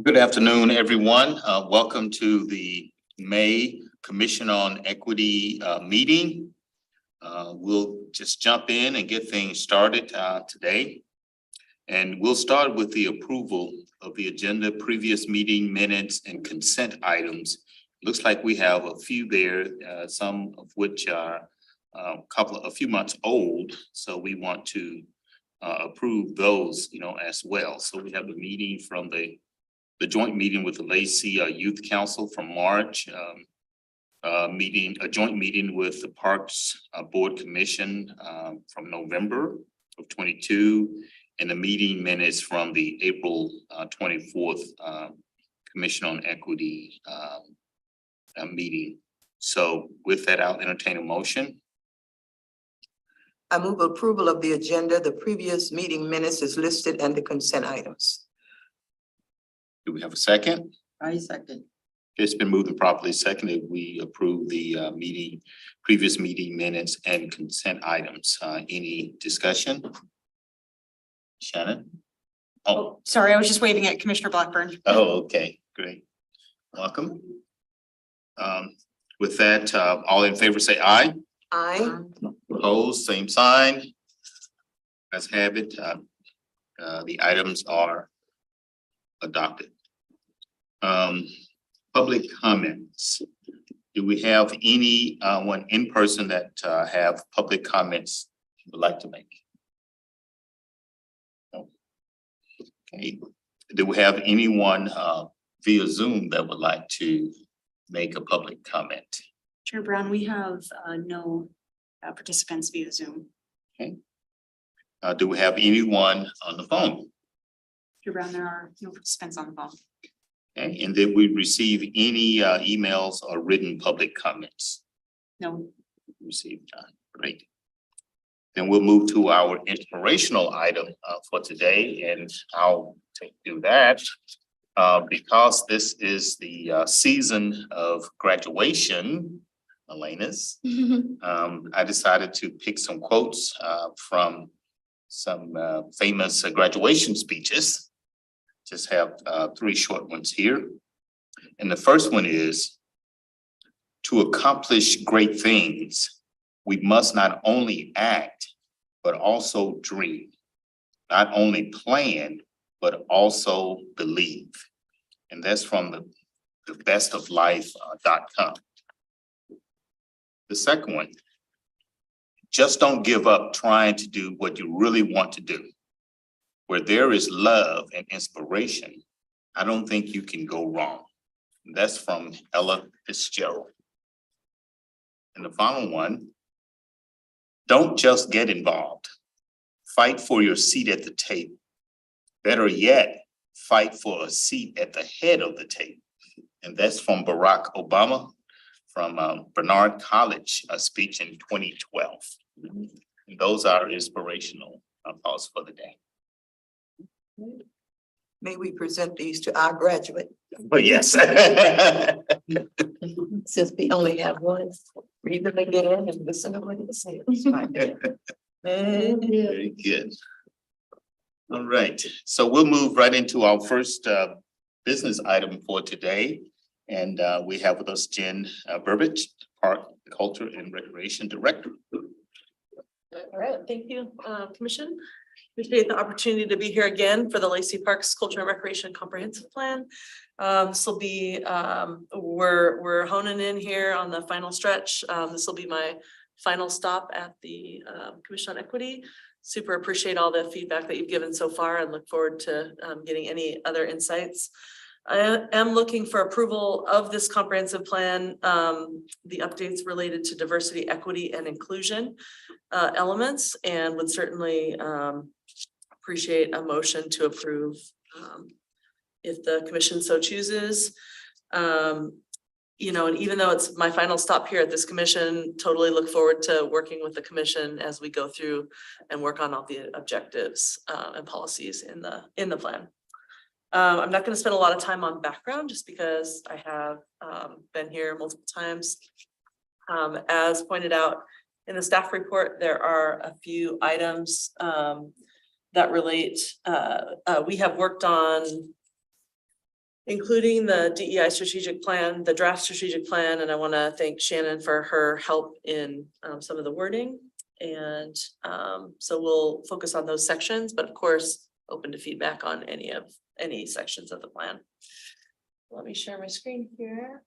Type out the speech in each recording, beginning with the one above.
Good afternoon, everyone. Welcome to the May Commission on Equity meeting. We'll just jump in and get things started today. And we'll start with the approval of the agenda, previous meeting minutes, and consent items. Looks like we have a few there, some of which are a few months old. So we want to approve those, as well. So we have the meeting from the joint meeting with the Lacey Youth Council from March, a joint meeting with the Parks Board Commission from November of 22, and the meeting minutes from the April 24th Commission on Equity meeting. So with that, I'll entertain a motion. I move approval of the agenda. The previous meeting minutes is listed and the consent items. Do we have a second? I second. It's been moved and properly seconded. We approve the previous meeting minutes and consent items. Any discussion? Shannon? Oh, sorry, I was just waving at Commissioner Blackburn. Oh, okay, great. Welcome. With that, all in favor say aye. Aye. Opposed, same sign. Let's have it. The items are adopted. Public comments. Do we have any one in person that have public comments you would like to make? No. Okay. Do we have anyone via Zoom that would like to make a public comment? Chair Brown, we have no participants via Zoom. Okay. Do we have anyone on the phone? Chair Brown, there are no participants on the phone. Okay. And did we receive any emails or written public comments? No. Received, great. Then we'll move to our inspirational item for today, and I'll do that because this is the season of graduation, Elena's. I decided to pick some quotes from some famous graduation speeches. Just have three short ones here. And the first one is, to accomplish great things, we must not only act, but also dream. Not only plan, but also believe. And that's from the bestoflife.com. The second one, just don't give up trying to do what you really want to do. Where there is love and inspiration, I don't think you can go wrong. And that's from Ella Fitzgerald. And the final one, don't just get involved. Fight for your seat at the table. Better yet, fight for a seat at the head of the table. And that's from Barack Obama, from Bernard College, a speech in 2012. And those are inspirational thoughts for the day. May we present these to our graduate? But yes. Since we only have one, read them again and listen to what they say. Very good. All right, so we'll move right into our first business item for today. And we have with us Jen Burbidge, Park, Culture and Recreation Director. All right, thank you, Commission. Appreciate the opportunity to be here again for the Lacey Parks Culture and Recreation Comprehensive Plan. This will be, we're honing in here on the final stretch. This will be my final stop at the Commission on Equity. Super appreciate all the feedback that you've given so far and look forward to getting any other insights. I am looking for approval of this comprehensive plan, the updates related to diversity, equity, and inclusion elements, and would certainly appreciate a motion to approve if the commission so chooses. And even though it's my final stop here at this commission, totally look forward to working with the commission as we go through and work on all the objectives and policies in the plan. I'm not going to spend a lot of time on background just because I have been here multiple times. As pointed out in the staff report, there are a few items that relate. We have worked on including the DEI strategic plan, the draft strategic plan, and I want to thank Shannon for her help in some of the wording. And so we'll focus on those sections, but of course, open to feedback on any sections of the plan. Let me share my screen here.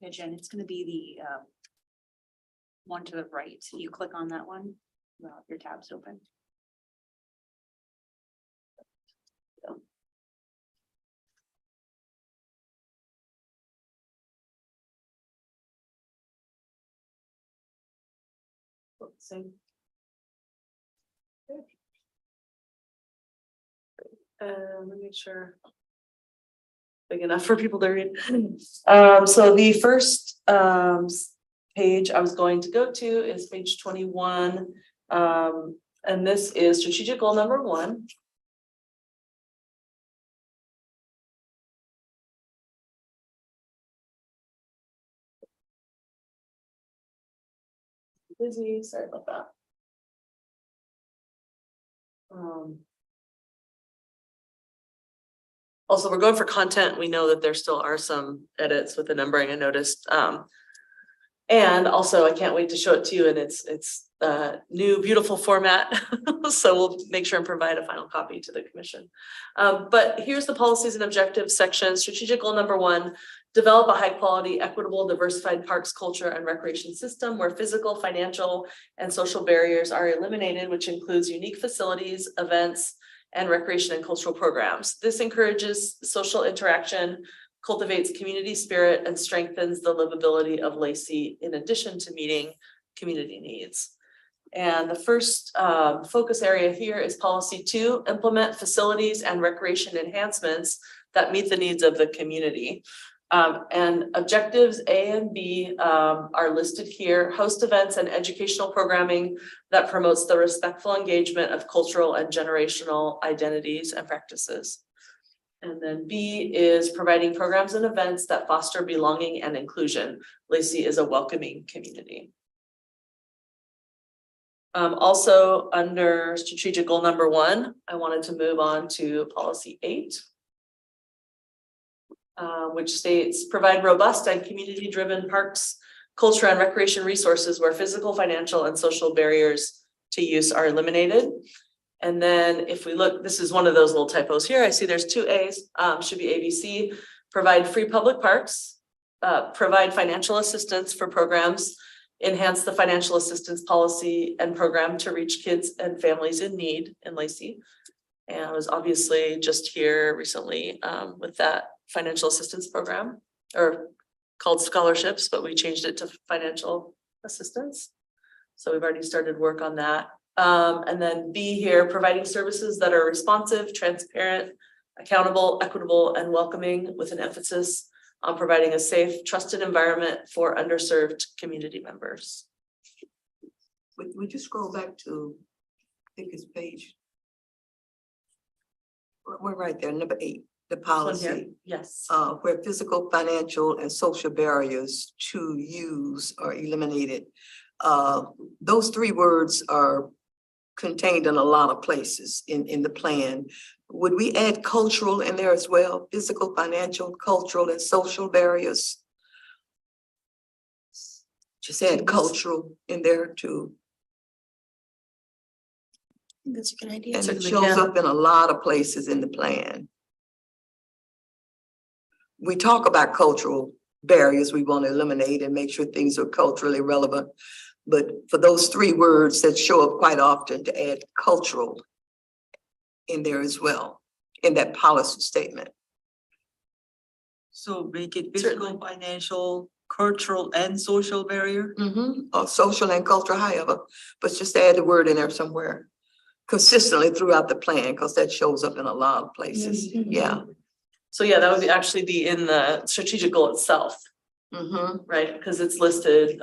Yeah, Jen, it's gonna be the one to the right. You click on that one, well, your tab's open. Same. Let me make sure. Big enough for people to read. So the first page I was going to go to is page 21. And this is strategic goal number 1. Busy, sorry about that. Also, we're going for content. We know that there still are some edits with the numbering I noticed. And also I can't wait to show it to you in its new beautiful format. So we'll make sure and provide a final copy to the commission. But here's the policies and objectives section. Strategic goal number 1, develop a high quality, equitable, diversified parks, culture and recreation system where physical, financial and social barriers are eliminated, which includes unique facilities, events, and recreation and cultural programs. This encourages social interaction, cultivates community spirit, and strengthens the livability of Lacey in addition to meeting community needs. And the first focus area here is policy 2, implement facilities and recreation enhancements that meet the needs of the community. And objectives A and B are listed here. Host events and educational programming that promotes the respectful engagement of cultural and generational identities and practices. And then B is providing programs and events that foster belonging and inclusion. Lacey is a welcoming community. Also under strategic goal number 1, I wanted to move on to policy 8. Which states provide robust and community-driven parks, culture and recreation resources where physical, financial and social barriers to use are eliminated. And then if we look, this is one of those little typos here. I see there's 2 A's, should be ABC, provide free public parks, provide financial assistance for programs, enhance the financial assistance policy and program to reach kids and families in need in Lacey. And I was obviously just here recently with that financial assistance program, or called scholarships, but we changed it to financial assistance. So we've already started work on that. And then B here, providing services that are responsive, transparent, accountable, equitable, and welcoming, with an emphasis on providing a safe, trusted environment for underserved community members. Would you scroll back to, I think it's page. We're right there, number 8, the This one here? policy. Yes. Where physical, financial, and social barriers to use are eliminated. Those 3 words are contained in a lot of places in the plan. Would we add cultural in there as well? Physical, financial, cultural, and social barriers? Just add cultural in there too. That's a good idea. And it Certainly shows can. up in a lot of places in the plan. We talk about cultural barriers we want to eliminate and make sure things are culturally relevant. But for those 3 words that show up quite often, to add cultural in there as well, in that policy statement. So make it physical, financial, cultural and social barrier. Or social and cultural, however, but just add the word in there somewhere consistently throughout the plan, because that shows up in a lot of places. Yeah. So yeah, that would actually be in the strategic goal itself, right? Because it's listed.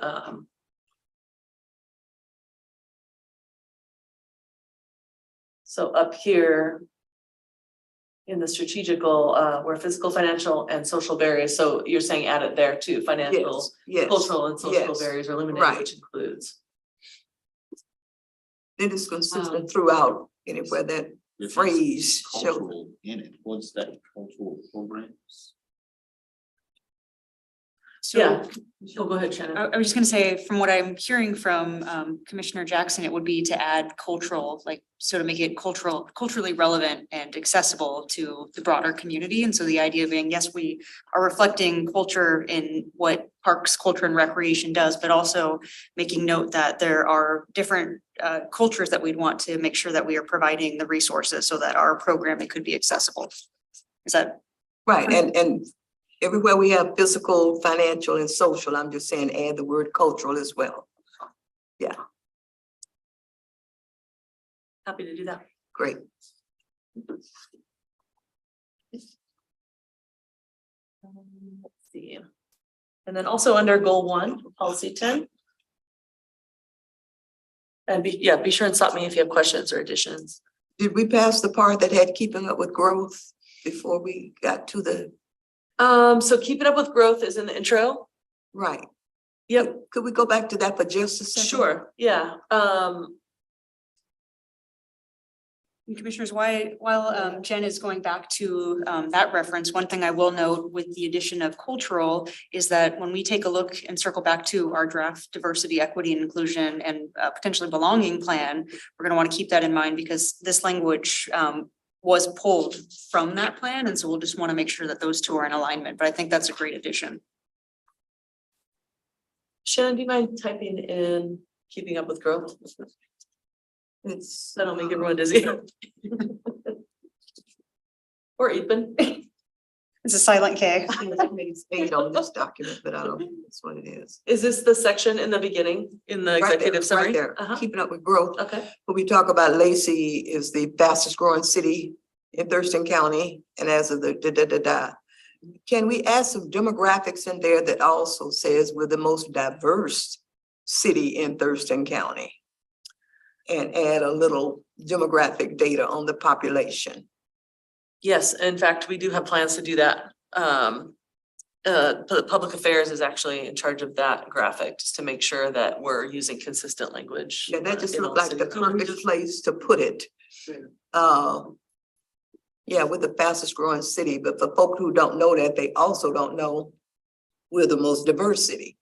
So up here in the strategic goal, where physical, financial and social barriers. So you're saying add it there too, financial, Yes. cultural and social Yes. barriers are eliminated, Right. which includes. It is consistent throughout anywhere that There's phrase shows. cultural in it. What's that cultural programs? Yeah, oh, go ahead, Shannon. I was just gonna say, from what I'm hearing from Commissioner Jackson, it would be to add cultural, like, so to make it culturally relevant and accessible to the broader community. And so the idea being, yes, we are reflecting culture in what Parks, Culture and Recreation does, but also making note that there are different cultures that we'd want to make sure that we are providing the resources so that our programming could be accessible. Is that? Right, and everywhere we have physical, financial, and social, I'm just saying add the word cultural as well. Happy to do that. Great. Let's see. And then also under goal 1, policy 10. And be sure and stop me if you have questions or additions. Did we pass the part that had keeping up with growth before we got to the, So keeping up with growth is in the intro. right? Yep, Could we go back to that for just a second? sure, yeah. And Commissioners, while Jen is going back to that reference, one thing I will note with the addition of cultural is that when we take a look and circle back to our draft diversity, equity, and inclusion and potentially belonging plan, we're gonna want to keep that in mind because this language was pulled from that plan. And so we'll just want to make sure that those two are in alignment. But I think that's a great addition. Shannon, do you mind typing in keeping up with growth? It's, That'll make everyone dizzy. Or Ethan. It's a silent K. it's made on this document, but I don't think that's what it is. Is this the section in the beginning, in the Right there, executive summary? right there, Uh-huh. keeping up with growth. Okay, But we talk about Lacey is the fastest growing city in Thurston County, and as of the Can we add some demographics in there that also says we're the most diverse city in Thurston County? And add a little demographic data on the population. yes, in fact, we do have plans to do that. Public Affairs is actually in charge of that graphic, just to make sure that we're using consistent language. Yeah, that just in looked all like the cities. perfect place to put it. Yeah, we're the fastest growing city, but for folk who don't know that, they also don't know we're the most diverse city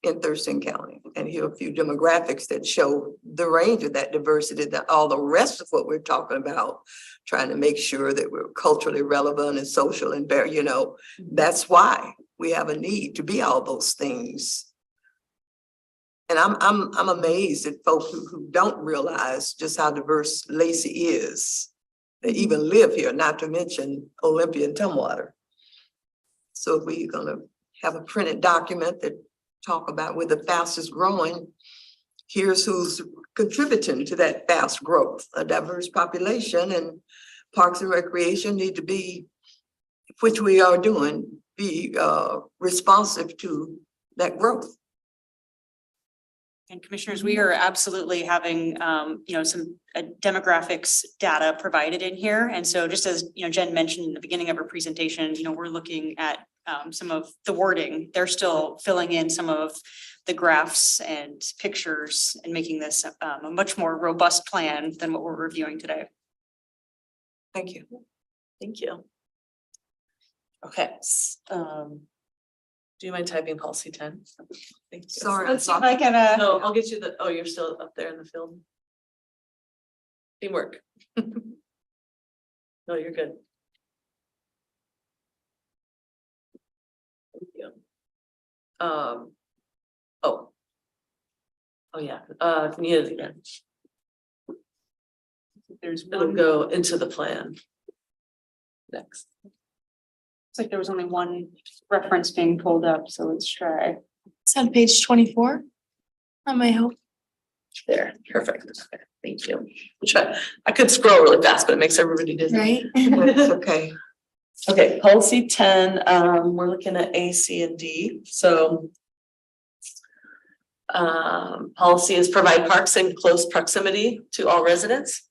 in Thurston County. And here are a few demographics that show the range of that diversity, that all the rest of what we're talking about, trying to make sure that we're culturally relevant and social and very, that's why we have a need to be all those things. And I'm amazed at folks who don't realize just how diverse Lacey is. They even live here, not to mention Olympia and Tumwater. So if we're gonna have a printed document that talk about we're the fastest growing, here's who's contributing to that fast growth, a diverse population, and Parks and Recreation need to be, which we are doing, be responsive to that growth. And Commissioners, we are absolutely having, some demographics data provided in here. And so just as, Jen mentioned in the beginning of her presentation, we're looking at some of the wording. They're still filling in some of the graphs and pictures and making this a much more robust plan than what we're reviewing today. Thank you. Thank you. Okay, do you mind typing policy 10? Thank you. Sorry. Let's see if I can, No, I'll get you you're still up there in the field. Teamwork. No, you're good. Thank you. Oh yeah, can you hit it again? there's It'll one, go into the plan. Next. looks like there was only one reference being pulled up, so let's try. It's on page 24. That might help. There, perfect. Okay, thank you. I could scroll really fast, but it makes everybody dizzy. Right? That's okay. Okay, policy 10, we're looking at A, C, and D, so. Policy is provide parks in close proximity to all residents.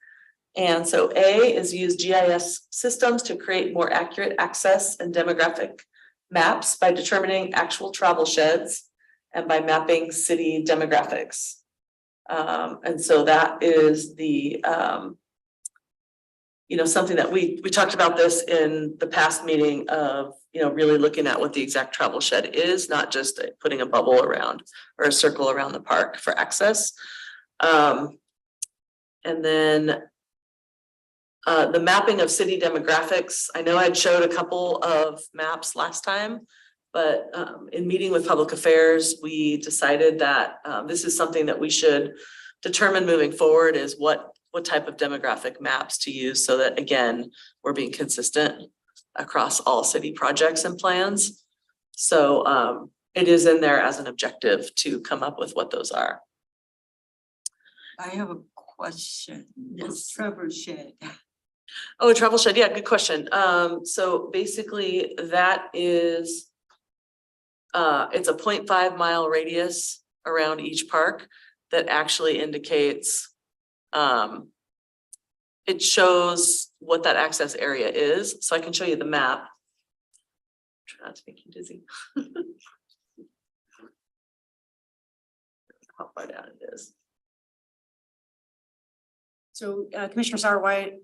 And so A is use GIS systems to create more accurate access and demographic maps by determining actual travel sheds and by mapping city demographics. And so that is the, you know, something that we talked about this in the past meeting of, you know, really looking at what the exact travel shed is, not just putting a bubble around or a circle around the park for access. And then the mapping of city demographics. I know I'd showed a couple of maps last time, but in meeting with public affairs, we decided that this is something that we should determine moving forward is what type of demographic maps to use so that, again, we're being consistent across all city projects and plans. So it is in there as an objective to come up with what those are. I have a question. Yes, Trevor Shed. Oh, a travel shed. Yeah, good question. So basically that is it's a 0.5 mile radius around each park that actually indicates it shows what that access area is. So I can show you the map. Try not to make you dizzy. How far down it is. So Commissioner Sauer, why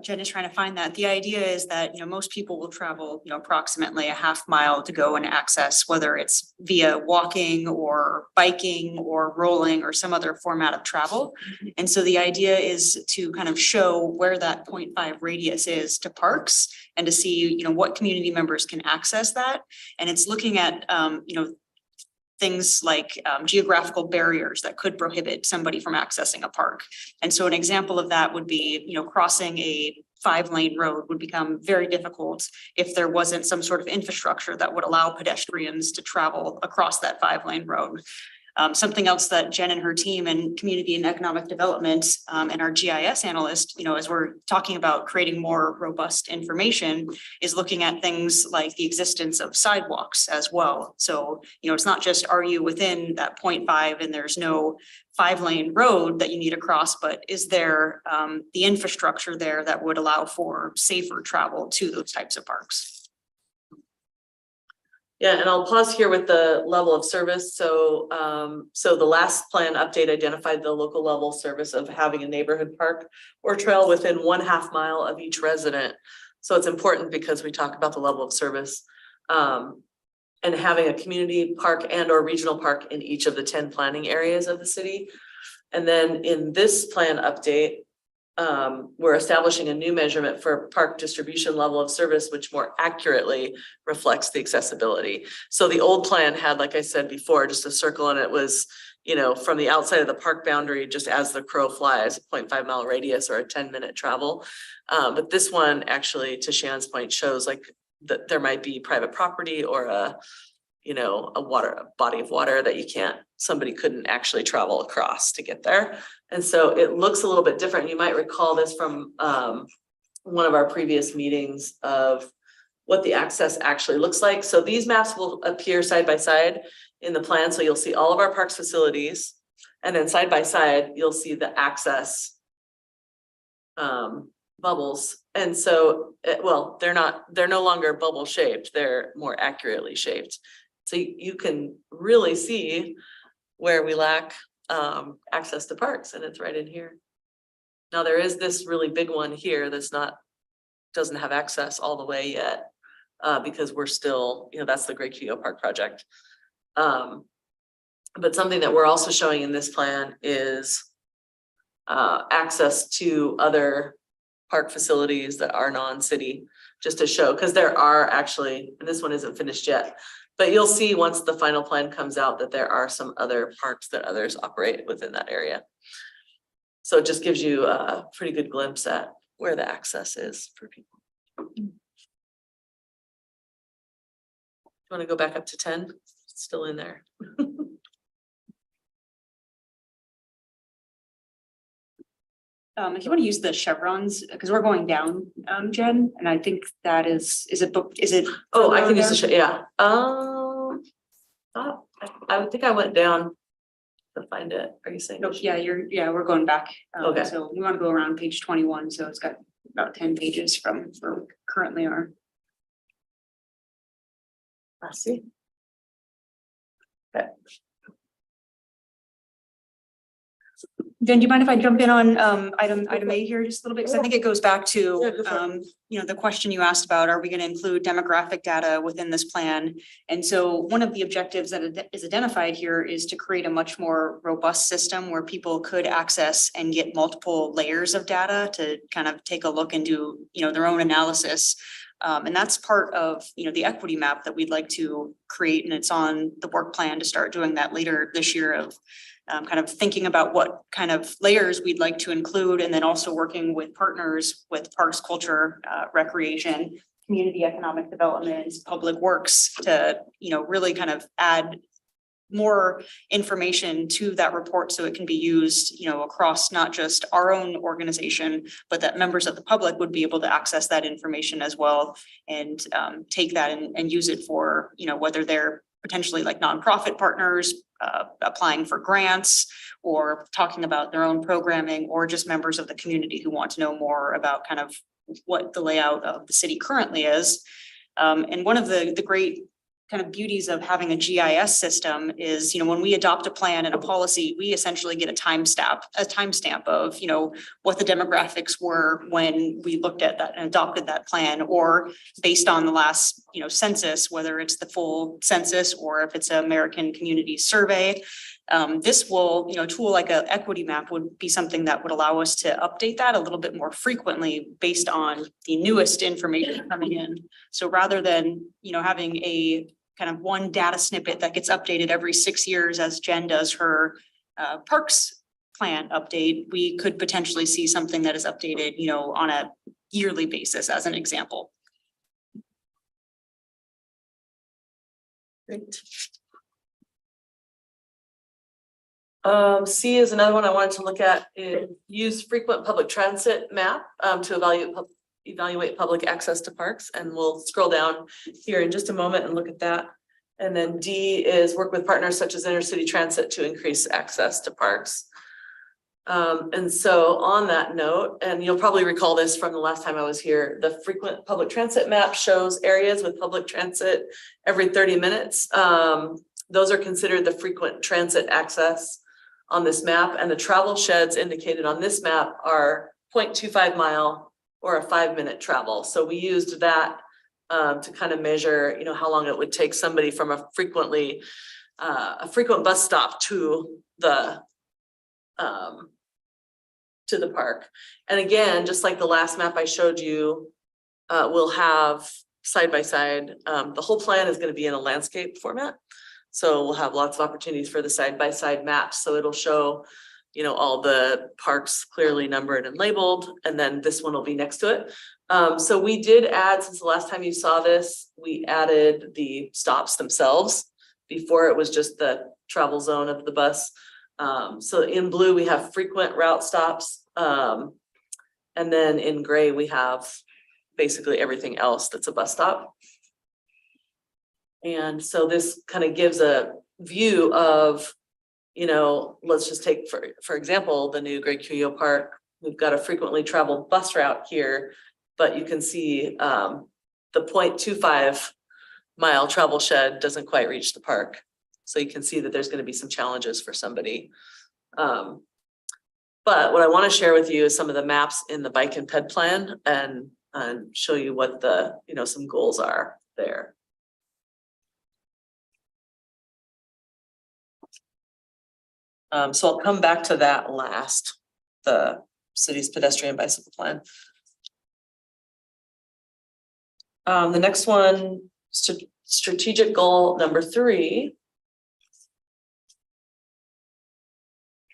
Jen is trying to find that. The idea is that, you know, most people will travel, you know, approximately a half mile to go and access, whether it's via walking or biking or rolling or some other format of travel. And so the idea is to kind of show where that 0.5 radius is to parks and to see, you know, what community members can access that. And it's looking at, you know, things like geographical barriers that could prohibit somebody from accessing a park. And so an example of that would be, you know, crossing a 5-lane road would become very difficult if there wasn't some sort of infrastructure that would allow pedestrians to travel across that 5-lane road. Something else that Jen and her team and community and economic development and our GIS analyst, you know, as we're talking about creating more robust information, is looking at things like the existence of sidewalks as well. So, you know, it's not just are you within that 0.5 and there's no 5-lane road that you need to cross, but is there the infrastructure there that would allow for safer travel to those types of parks? Yeah, and I'll pause here with the level of service. So so the last plan update identified the local level service of having a neighborhood park or trail within 1/2 mile of each resident. So it's important because we talk about the level of service and having a community park and or regional park in each of the 10 planning areas of the city. And then in this plan update, we're establishing a new measurement for park distribution level of service, which more accurately reflects the accessibility. So the old plan had, like I said before, just a circle, and it was, you know, from the outside of the park boundary, just as the crow flies, a 0.5 mile radius or a 10-minute travel. But this one actually, to Shannon's point, shows like that there might be private property or a, you know, a body of water that somebody couldn't actually travel across to get there. And so it looks a little bit different. You might recall this from one of our previous meetings of what the access actually looks like. So these maps will appear side by side in the plan. So you'll see all of our parks facilities, and then side by side, you'll see the access bubbles. And so, well, they're no longer bubble shaped. They're more accurately shaped. So you can really see where we lack access to parks, and it's right in here. Now there is this really big one here that's doesn't have access all the way yet because we're still, you know, that's the Great Keogh Park project. But something that we're also showing in this plan is access to other park facilities that are non-city, just to show, because there are actually, and this one isn't finished yet, but you'll see once the final plan comes out that there are some other parks that others operate within that area. So it just gives you a pretty good glimpse at where the access is for people. You want to go back up to 10? It's still in there. If you want to use the chevrons, because we're going down, Jen, and I think that is it? Oh, I can use further the, yeah. I think I went down to find it. Are you saying? Nope, yeah, we're going back. Okay. So we want to go around page 21, so it's got about 10 pages from where we currently are. I see. Okay. Jen, do you mind if I jump in on item A here just a little bit? Because I think it goes back Yeah, to go for it. the question you asked about, are we going to include demographic data within this plan? And so one of the objectives that is identified here is to create a much more robust system where people could access and get multiple layers of data to kind of take a look and do, their own analysis. And that's part of, the equity map that we'd like to create, and it's on the work plan to start doing that later this year of kind of thinking about what kind of layers we'd like to include, and then also working with partners with Parks, Culture, Recreation, Community Economic Development, Public Works to, really kind of add more information to that report so it can be used, across not just our own organization, but that members of the public would be able to access that information as well and take that and use it for, whether they're potentially like nonprofit partners, applying for grants or talking about their own programming, or just members of the community who want to know more about kind of what the layout of the city currently is. And one of the great kind of beauties of having a GIS system is, when we adopt a plan and a policy, we essentially get a timestamp of, what the demographics were when we looked at that and adopted that plan, or based on the last, census, whether it's the full census or if it's an American Community Survey. This will, a tool like an equity map would be something that would allow us to update that a little bit more frequently based on the newest information coming in. So rather than, having a kind of one data snippet that gets updated every 6 years as Jen does her parks plan update, we could potentially see something that is updated, on a yearly basis as an example. Great. C is another one I wanted to look at. Use frequent public transit map to evaluate public access to parks, and we'll scroll down here in just a moment and look at that. And then D is work with partners such as Intercity Transit to increase access to parks. And so on that note, and you'll probably recall this from the last time I was here, the frequent public transit map shows areas with public transit every 30 minutes. Those are considered the frequent transit access on this map, and the travel sheds indicated on this map are 0.25 mile or a 5-minute travel. So we used that to kind of measure, how long it would take somebody from a frequent bus stop to the park. And again, just like the last map I showed you, we'll have side by side. The whole plan is going to be in a landscape format. So we'll have lots of opportunities for the side by side maps. So it'll show, all the parks clearly numbered and labeled, and then this one will be next to it. So we did add, since the last time you saw this, we added the stops themselves. Before it was just the travel zone of the bus. So in blue, we have frequent route stops. And then in gray, we have basically everything else that's a bus stop. And so this kind of gives a view of, let's just take for example, the new Greg Cuyo Park. We've got a frequently traveled bus route here, but you can see the 0.25 mile travel shed doesn't quite reach the park. So you can see that there's going to be some challenges for somebody. But what I want to share with you is some of the maps in the bike and ped plan and show you what the, some goals are there. So I'll come back to that last, the city's pedestrian bicycle plan. The next one, strategic goal number 3.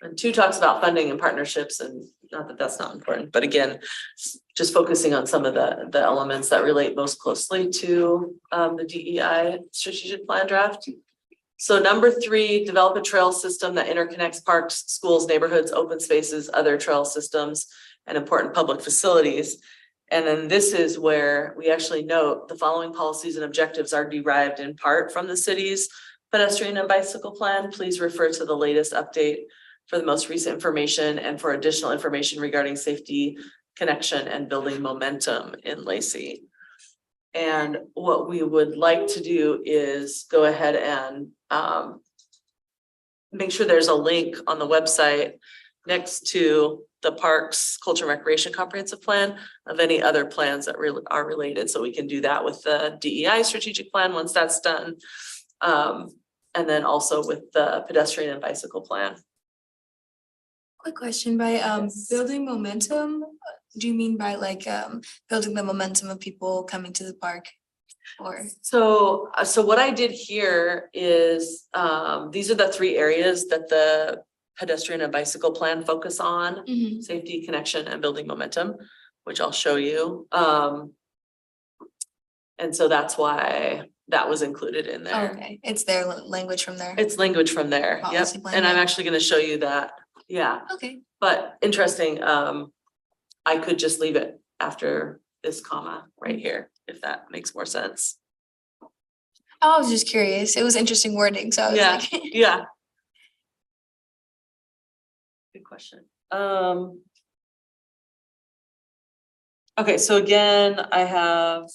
And 2 talks about funding and partnerships, and not that that's not important, but again, just focusing on some of the elements that relate most closely to the DEI strategic plan draft. So number 3, develop a trail system that interconnects parks, schools, neighborhoods, open spaces, other trail systems, and important public facilities. And then this is where we actually note the following policies and objectives are derived in part from the city's pedestrian and bicycle plan. Please refer to the latest update for the most recent information and for additional information regarding safety, connection, and building momentum in Lacey. And what we would like to do is go ahead and make sure there's a link on the website next to the Parks Culture and Recreation Comprehensive Plan of any other plans that really are related. So we can do that with the DEI strategic plan once that's done. And then also with the pedestrian and bicycle plan. Quick question, by Yes. building momentum, do you mean by like building the momentum of people coming to the park? Or, So what I did here is, these are the three areas that the pedestrian and bicycle plan focus on. Mhm. Safety, connection, and building momentum, which I'll show you. And so that's why that was included in there. Okay, it's their language from there. It's language from there, yep, Policy plan, and I'm yeah. actually gonna show you that, yeah, Okay, but interesting, I could just leave it after this comma right here, if that makes more sense. I was just curious. It was interesting wording, so I was Yeah, like. yeah. Good question. Okay, so again, I have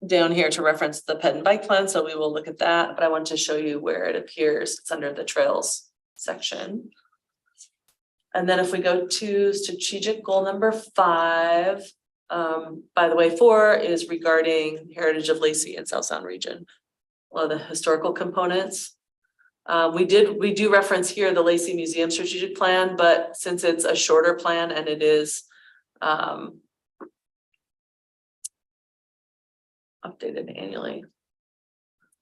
down here to reference the ped and bike plan, so we will look at that, but I want to show you where it appears. It's under the trails section. And then if we go to strategic goal number 5, by the way, 4 is regarding Heritage of Lacey and South Sound region. A lot of the historical components. We do reference here the Lacey Museum strategic plan, but since it's a shorter plan and it is updated annually,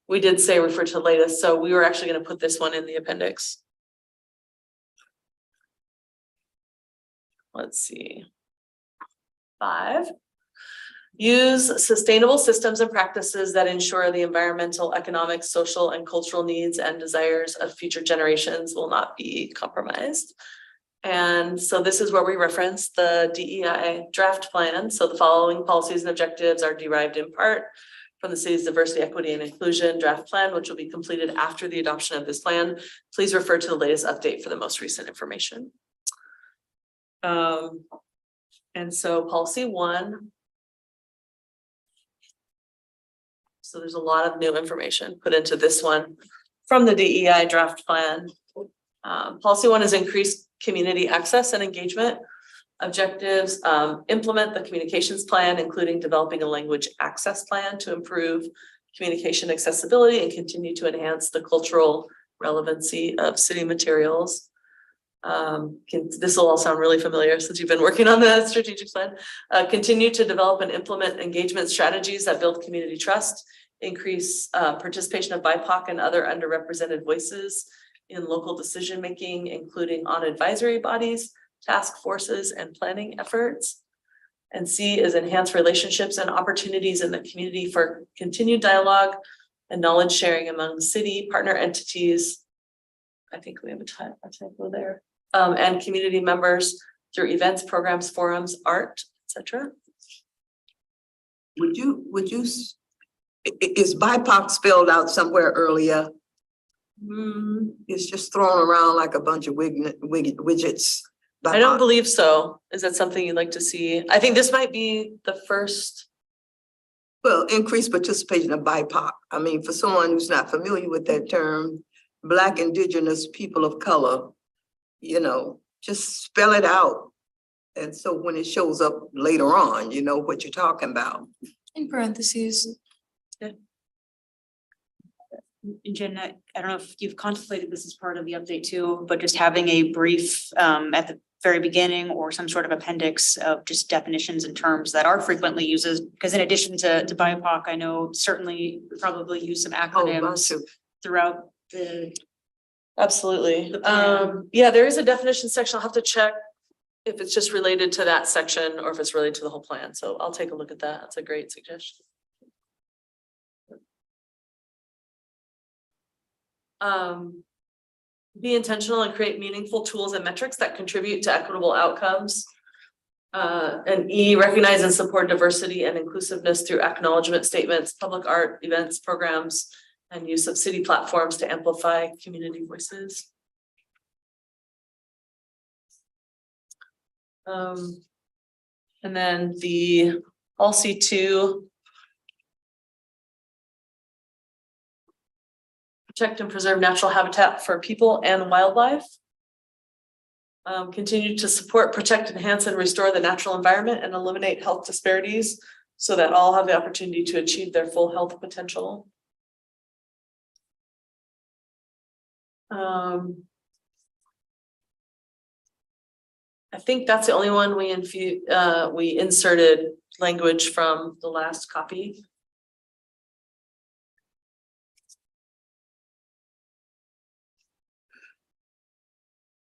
we did say refer to latest, so we were actually going to put this one in the appendix. Let's see. 5. Use sustainable systems and practices that ensure the environmental, economic, social, and cultural needs and desires of future generations will not be compromised. And so this is where we reference the DEI draft plan. So the following policies and objectives are derived in part from the city's diversity, equity, and inclusion draft plan, which will be completed after the adoption of this plan. Please refer to the latest update for the most recent information. And so policy 1. So there's a lot of new information put into this one from the DEI draft plan. Policy 1 is increased community access and engagement. Objectives, implement the communications plan, including developing a language access plan to improve communication accessibility and continue to enhance the cultural relevancy of city materials. This will all sound really familiar since you've been working on the strategic plan. Continue to develop and implement engagement strategies that build community trust, increase participation of BIPOC and other underrepresented voices in local decision-making, including on advisory bodies, task forces, and planning efforts. And C is enhance relationships and opportunities in the community for continued dialogue and knowledge sharing among city partner entities. I think we have a typo there. And community members through events, programs, forums, art, etc. Is BIPOC spelled out somewhere earlier? It's just thrown around like a bunch of widgets. I don't BIPOC. believe so. Is that something you'd like to see? I think this might be the first. Well, increased participation of BIPOC. I mean, for someone who's not familiar with that term, Black, Indigenous, people of color, you know, just spell it out. And so when it shows up later on, you know what you're talking about. In parentheses. Jen, I don't know if you've contemplated this as part of the update too, but just having a brief at the very beginning or some sort of appendix of just definitions and terms that are frequently used, because in addition to BIPOC, I know certainly we probably use some acronyms throughout the. Absolutely. The plan. Yeah, there is a definition section. I'll have to check if it's just related to that section or if it's related to the whole plan. So I'll take a look at that. That's a great suggestion. Be intentional and create meaningful tools and metrics that contribute to equitable outcomes. And E, recognize and support diversity and inclusiveness through acknowledgement statements, public art, events, programs, and use of city platforms to amplify community voices. And then the policy 2. protect and preserve natural habitat for people and wildlife. Continue to support, protect, enhance, and restore the natural environment and eliminate health disparities so that all have the opportunity to achieve their full health potential. I think that's the only one we inserted language from the last copy.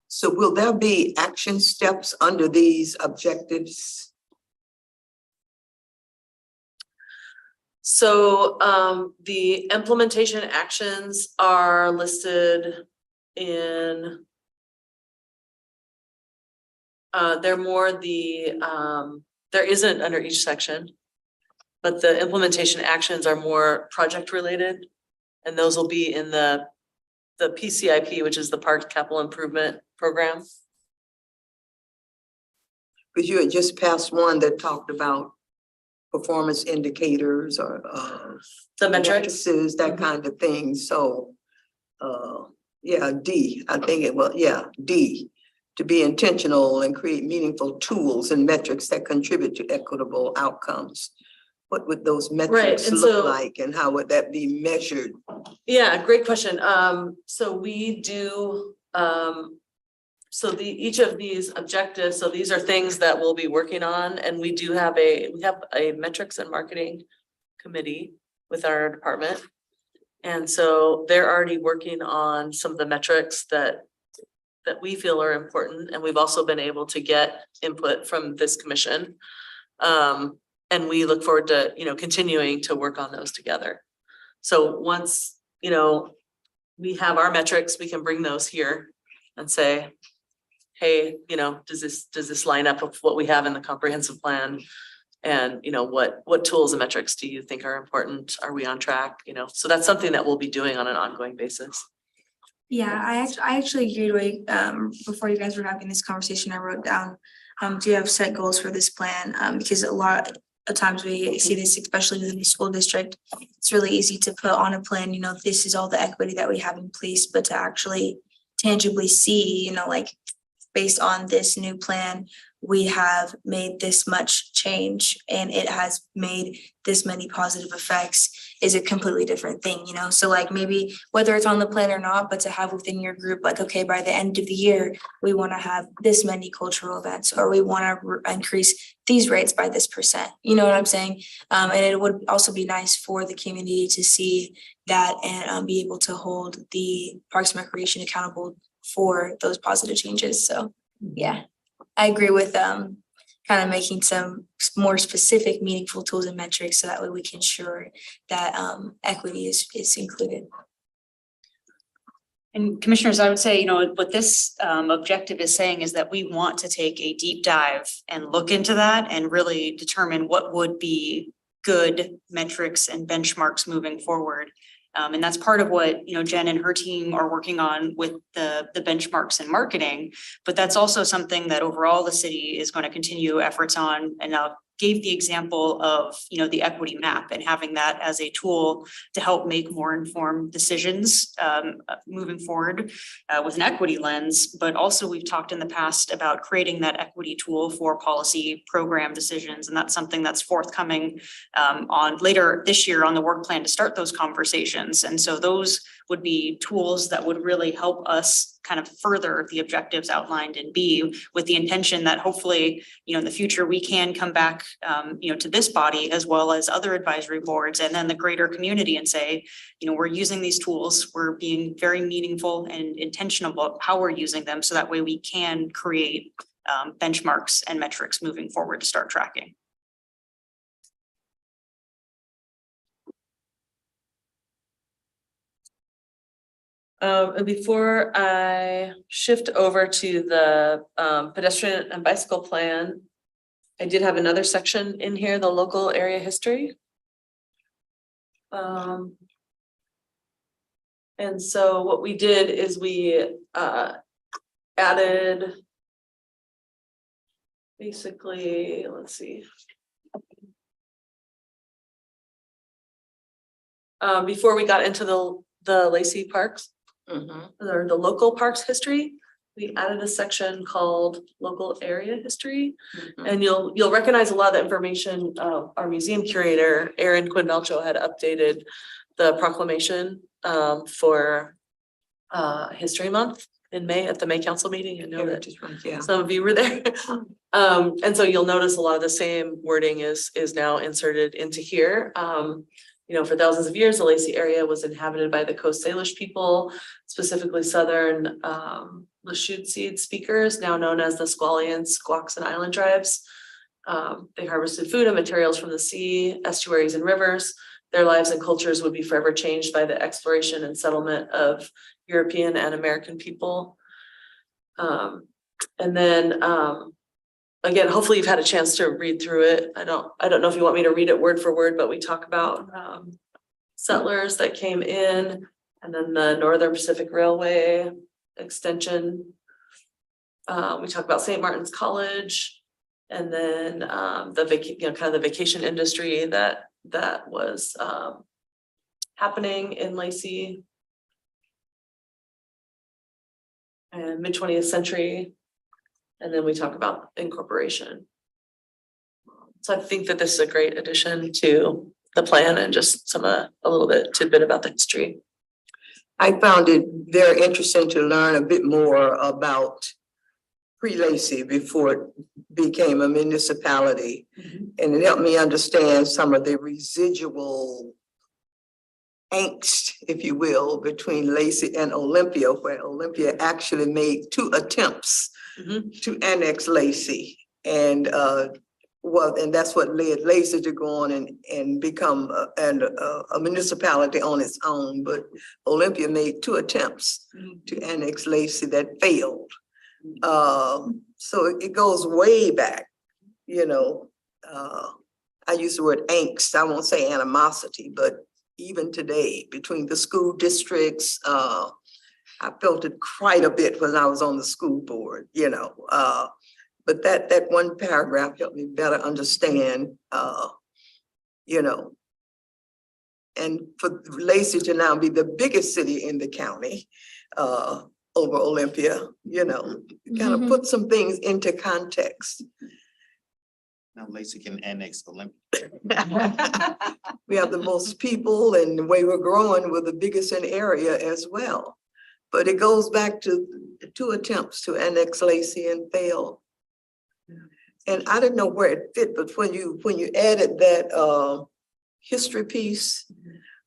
So will there be action steps under these objectives? So the implementation actions are listed in. They're more the there isn't under each section. But the implementation actions are more project related. And those will be in the PCIP, which is the Park Capital Improvement Program. Because you had just passed one that talked about performance indicators or The metrics. matrices, that kind of thing. So yeah, D, I think it was, yeah, D. To be intentional and create meaningful tools and metrics that contribute to equitable outcomes. What would those metrics and look so- like and how would that be measured? Yeah, great question. So we do, so each of these objectives, so these are things that we'll be working on, and we have a metrics and marketing committee with our department. And so they're already working on some of the metrics that we feel are important, and we've also been able to get input from this commission. And we look forward to, continuing to work on those together. So once, we have our metrics, we can bring those here and say, hey, does this line up with what we have in the comprehensive plan? And, what tools and metrics do you think are important? Are we on track? So that's something that we'll be doing on an ongoing basis. Yeah, I actually agreed with, before you guys were having this conversation, I wrote down, do you have set goals for this plan? Because a lot of times we see this, especially within the school district, it's really easy to put on a plan, this is all the equity that we have in place, but to actually tangibly see, like based on this new plan, we have made this much change and it has made this many positive effects is a completely different thing, So like maybe whether it's on the plan or not, but to have within your group, like, okay, by the end of the year, we want to have this many cultural events, or we want to increase these rates by this %. You know what I'm saying? And it would also be nice for the community to see that and be able to hold the Parks and Recreation accountable for those positive changes. So, yeah. I agree with kind of making some more specific, meaningful tools and metrics so that way we can ensure that equity is included. And commissioners, I would say, what this objective is saying is that we want to take a deep dive and look into that and really determine what would be good metrics and benchmarks moving forward. And that's part of what, Jen and her team are working on with the benchmarks and marketing. But that's also something that overall the city is going to continue efforts on. And I gave the example of, the equity map and having that as a tool to help make more informed decisions moving forward with an equity lens. But also we've talked in the past about creating that equity tool for policy program decisions. And that's something that's forthcoming on later this year on the work plan to start those conversations. And so those would be tools that would really help us kind of further the objectives outlined in B, with the intention that hopefully, in the future, we can come back, to this body as well as other advisory boards and then the greater community and say, we're using these tools, we're being very meaningful and intentional about how we're using them. So that way we can create benchmarks and metrics moving forward to start tracking. And before I shift over to the pedestrian and bicycle plan, I did have another section in here, the local area history. And so what we did is we added basically, let's see. Before we got into the Lacey Parks, Mhm. or the local parks history. We added a section called local area history. Mhm. And you'll recognize a lot of the information. Our museum curator, Erin Quinn Melcho, had updated the proclamation for History Month in May at the May Council meeting. I know that Heritage Month, yeah. some of you were there. And so you'll notice a lot of the same wording is now inserted into here. You know, for thousands of years, the Lacey area was inhabited by the Coast Salish people, specifically Southern Lushootseed speakers, now known as the Squallians, Squaxin and Island tribes. They harvested food and materials from the sea, estuaries and rivers. Their lives and cultures would be forever changed by the exploration and settlement of European and American people. And then again, hopefully you've had a chance to read through it. I don't know if you want me to read it word for word, but we talk about settlers that came in, and then the Northern Pacific Railway extension. We talk about St. Martin's College, and then kind of the vacation industry that was happening in Lacey. And mid-20th century. And then we talk about incorporation. So I think that this is a great addition to the plan and just a little bit tidbit about the history. I found it very interesting to learn a bit more about pre-Lacey before it became a municipality. And it helped me understand some of the residual angst, if you will, between Lacey and Olympia, where Olympia actually made 2 attempts to annex Lacey. And and that's what led Lacey to go on and become a municipality on its own. But Olympia made 2 attempts to annex Lacey that failed. So it goes way back, you know. I use the word angst, I won't say animosity, but even today between the school districts, I felt it quite a bit when I was on the school board, you know. But that one paragraph helped me better understand, you know. And for Lacey to now be the biggest city in the county, over Olympia, you know, kind of put some things into context. Now Lacey can annex Olympia. We have the most people, and the way we're growing, we're the biggest in area as well. But it goes back to 2 attempts to annex Lacey and failed. And I didn't know where it fit, but when you added that history piece,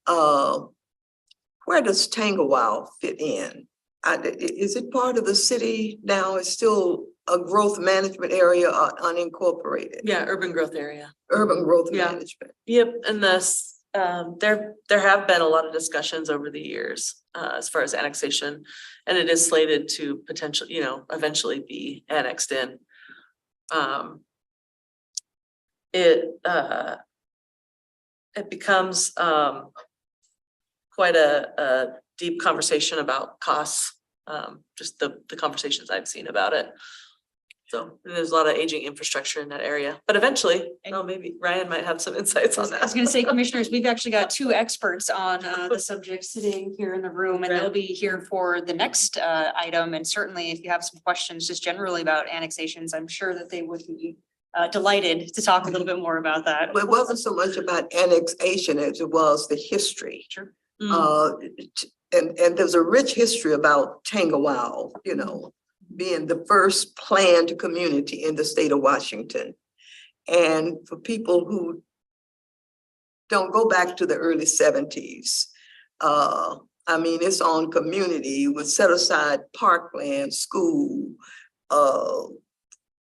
where does Tangawao fit in? Is it part of the city now? It's still a growth management area or unincorporated? Yeah, urban growth area. Urban growth Yeah. management. Yep, and this, there have been a lot of discussions over the years, as far as annexation. And it is slated to potentially, you know, eventually be annexed in. It becomes, quite a deep conversation about costs, just the conversations I've seen about it. So there's a lot of aging infrastructure in that area, but eventually, maybe Ryan might have some insights on I was that. gonna say, commissioners, we've actually got 2 experts on the subject sitting here in the room, and they'll be here for the next item. And certainly if you have some questions just generally about annexations, I'm sure that they would be delighted to talk a little bit more about that. Well, it wasn't so much about annexation as it was the history. Sure. And there's a rich history about Tangawao, you know, being the first planned community in the state of Washington. And for people who don't go back to the early 70s, I mean, its own community would set aside parkland, school,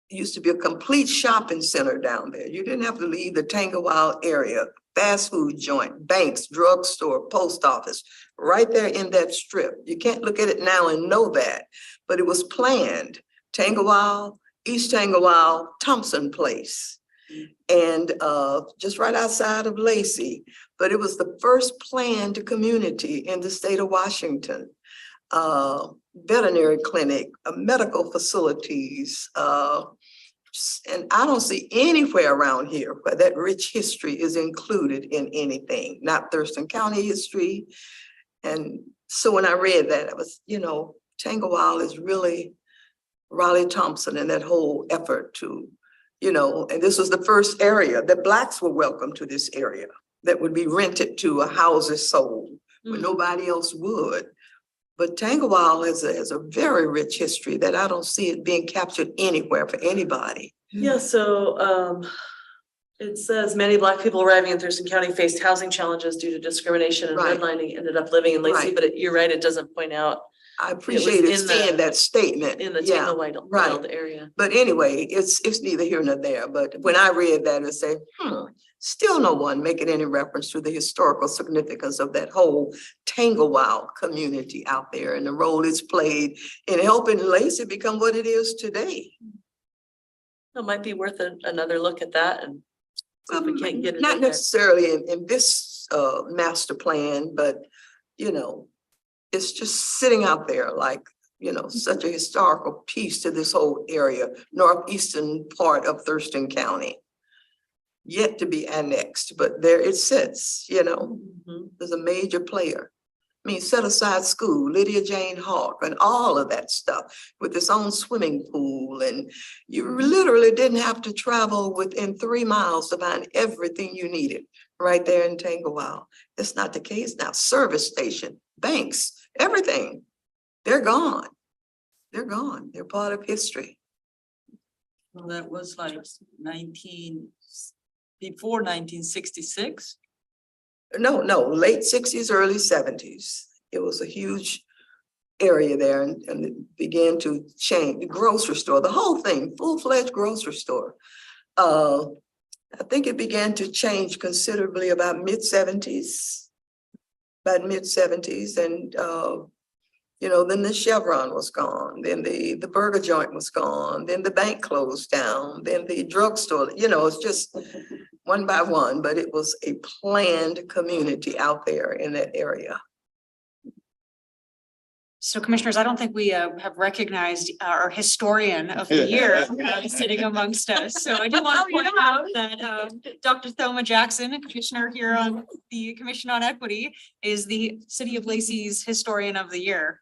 used to be a complete shopping center down there. You didn't have to leave the Tangawao area. Fast food joint, banks, drugstore, post office, right there in that strip. You can't look at it now and know that, but it was planned. Tangawao, East Tangawao, Thompson Place, and just right outside of Lacey. But it was the first planned community in the state of Washington. Veterinary clinic, medical facilities, and I don't see anywhere around here where that rich history is included in anything, not Thurston County history And so when I read that, I was, Tanglewild is really Raleigh Thompson and that whole effort to, and this was the first area that Blacks were welcome to this area that would be rented to a houses sold when nobody else would. But Tanglewild has a very rich history that I don't see it being captured anywhere for anybody. Yeah, so it says many Black people arriving in Thurston County faced housing challenges due to discrimination and Right. redlining, ended up living in Lacey, Right. but you're right, it doesn't point out I appreciated in the- seeing that statement. in the Yeah, Tanglewild right. area. But anyway, it's neither here nor there. But when I read that and say, still no one making any reference to the historical significance of that whole Tanglewild community out there and the role it's played in helping Lacey become what it is today. It might be worth another look at that and see if we can't get it Not in there. necessarily in this master plan, but it's just sitting out there like, such a historical piece to this whole area, northeastern part of Thurston County. Yet to be annexed, but there it sits, Mhm. there's a major player. I mean, set aside school, Lydia Jane Hawk and all of that stuff with its own swimming pool. And you literally didn't have to travel within 3 miles to find everything you needed right there in Tanglewild. It's not the case now. Service station, banks, everything. They're gone. They're gone. They're part of history. Well, that was like before 1966. No, late 60s, early 70s. It was a huge area there and it began to change. The grocery store, the whole thing, full-fledged grocery store. I think it began to change considerably about mid-70s. And then the Chevron was gone, then the burger joint was gone, then the bank closed down, then the drugstore, it's just one by one, but it was a planned community out there in that area. So commissioners, I don't think we have recognized our historian of the year sitting amongst us. So I do want to point out that Dr. Thelma Jackson, a commissioner here on the Commission on Equity, is the City of Lacey's Historian of the Year.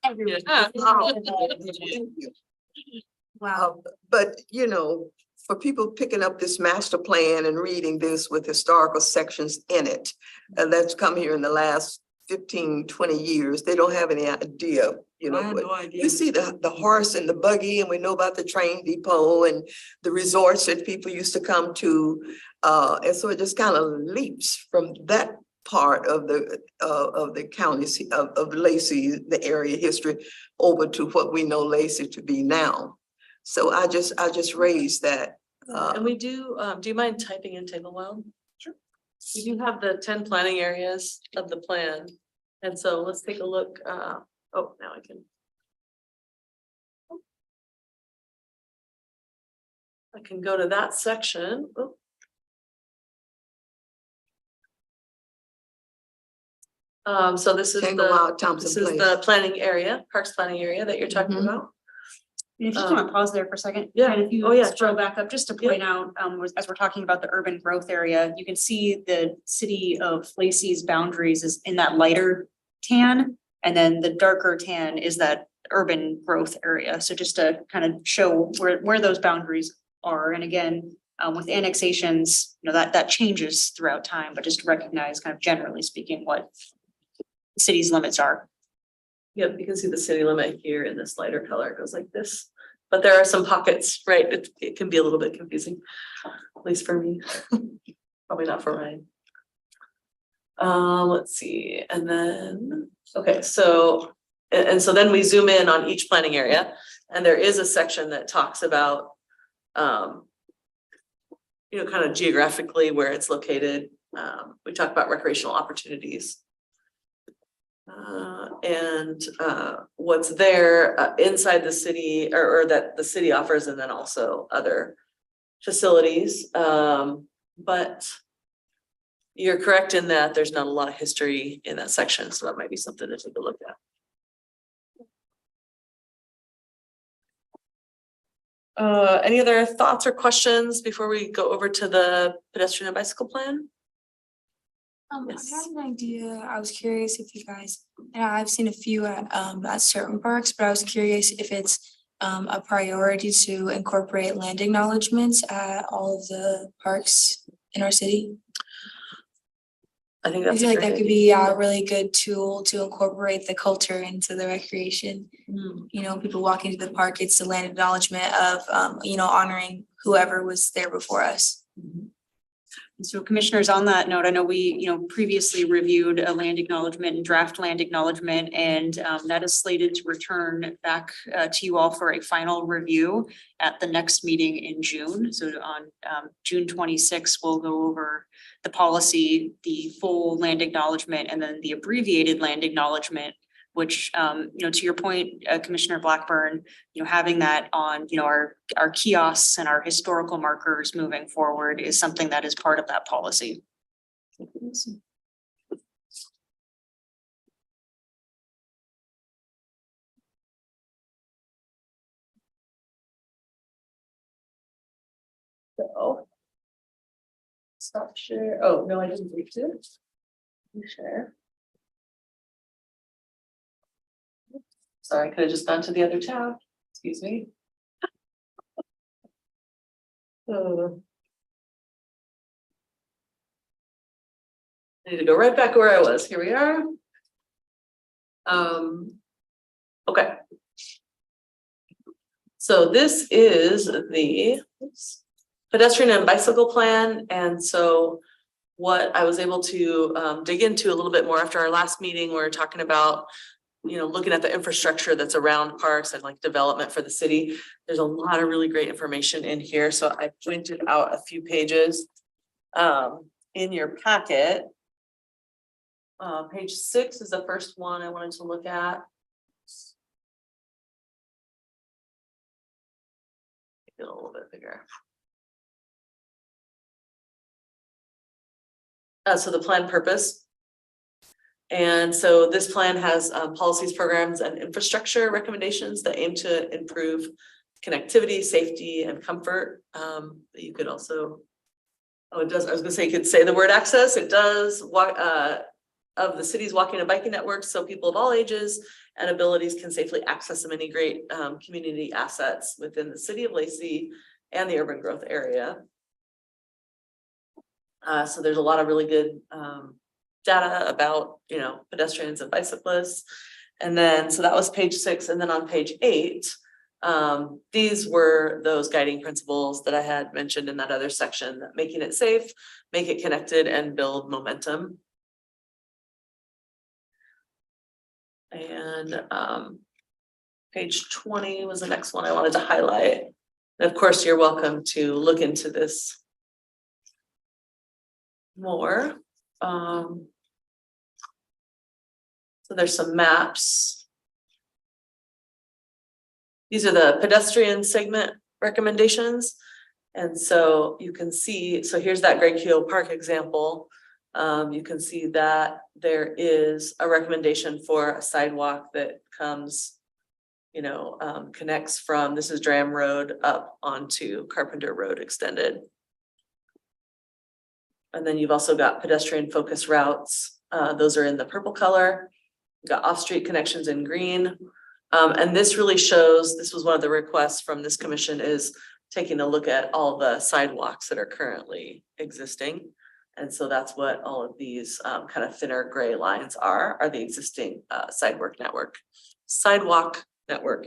Wow. But, for people picking up this master plan and reading this with historical sections in it, that's come here in the last 15, 20 years, they don't have any idea, I had but no idea. you see the horse and the buggy, and we know about the train depot and the resorts that people used to come to. And so it just kind of leaps from that part of the county of Lacey, the area history, over to what we know Lacey to be now. So I just raised that. And we do you mind typing in Tanglewild? Sure. We do have the 10 planning areas of the plan. And so let's take a look. Now I can. I can go to that section. Oh. So this is Tanglewild, Thompson Place. the planning area, Parks planning area that you're talking Mhm. about. And if you just want to pause there for a second. Yeah. And if you Oh, yeah, scroll sure. back up, just to point out, as we're talking about the urban growth area, you can see the city of Lacey's boundaries is in that lighter tan. And then the darker tan is that urban growth area. So just to kind of show where those boundaries are. And again, with annexations, that changes throughout time, but just to recognize kind of generally speaking what the city's limits are. Yep, you can see the city limit here in this lighter color. It goes like this. But there are some pockets, right? It can be a little bit confusing, at least for me. Probably not for Ryan. Let's see, and then, okay, so, and so then we zoom in on each planning area, and there is a section that talks about kind of geographically where it's located. We talk about recreational opportunities. And what's there inside the city or that the city offers, and then also other facilities. But you're correct in that there's not a lot of history in that section, so that might be something to take a look at. Any other thoughts or questions before we go over to the pedestrian and bicycle plan? I Yes. had an idea. I was curious if you guys, and I've seen a few at certain parks, but I was curious if it's a priority to incorporate land acknowledgements at all of the parks in our city. I think I that's. feel a like great that could idea. be a really good tool to incorporate the culture into the recreation. Mm. You know, people walking to the park, it's the land acknowledgement of honoring whoever was there before us. So commissioners, on that note, I know we, previously reviewed a land acknowledgement and draft land acknowledgement, and that is slated to return back to you all for a final review at the next meeting in June. So on June 26th, we'll go over the policy, the full land acknowledgement, and then the abbreviated land acknowledgement, which, to your point, Commissioner Blackburn, having that on, our kiosks and our historical markers moving forward is something that is part of that policy. So. Stop share. Oh, no, I didn't read it. Share. Sorry, I could have just gone to the other tab. Excuse me. I need to go right back where I was. Here we are. Okay. So this is the pedestrian and bicycle plan, and so what I was able to dig into a little bit more after our last meeting, we were talking about, looking at the infrastructure that's around parks and like development for the city. There's a lot of really great information in here, so I pointed out a few pages in your packet. Page 6 is the first one I wanted to look at. Get a little bit bigger. So the plan purpose. And so this plan has policies, programs, and infrastructure recommendations that aim to improve connectivity, safety, and comfort. You could also, it does, I was gonna say, you could say the word access. It does of the city's walking and biking networks, so people of all ages and abilities can safely access the many great community assets within the city of Lacey and the urban growth area. So there's a lot of really good data about, pedestrians and bicyclists. And then, so that was page 6. And then on page 8, these were those guiding principles that I had mentioned in that other section, that making it safe, make it connected, and build momentum. And page 20 was the next one I wanted to highlight. And of course, you're welcome to look into this more. So there's some maps. These are the pedestrian segment recommendations. And so you can see, so here's that Great Keogh Park example. You can see that there is a recommendation for a sidewalk that comes, connects from, this is Dram Road up onto Carpenter Road extended. And then you've also got pedestrian focused routes. Those are in the purple color. You've got off-street connections in green. And this really shows, this was one of the requests from this commission, is taking a look at all the sidewalks that are currently existing. And so that's what all of these kind of thinner gray lines are the existing sidewalk network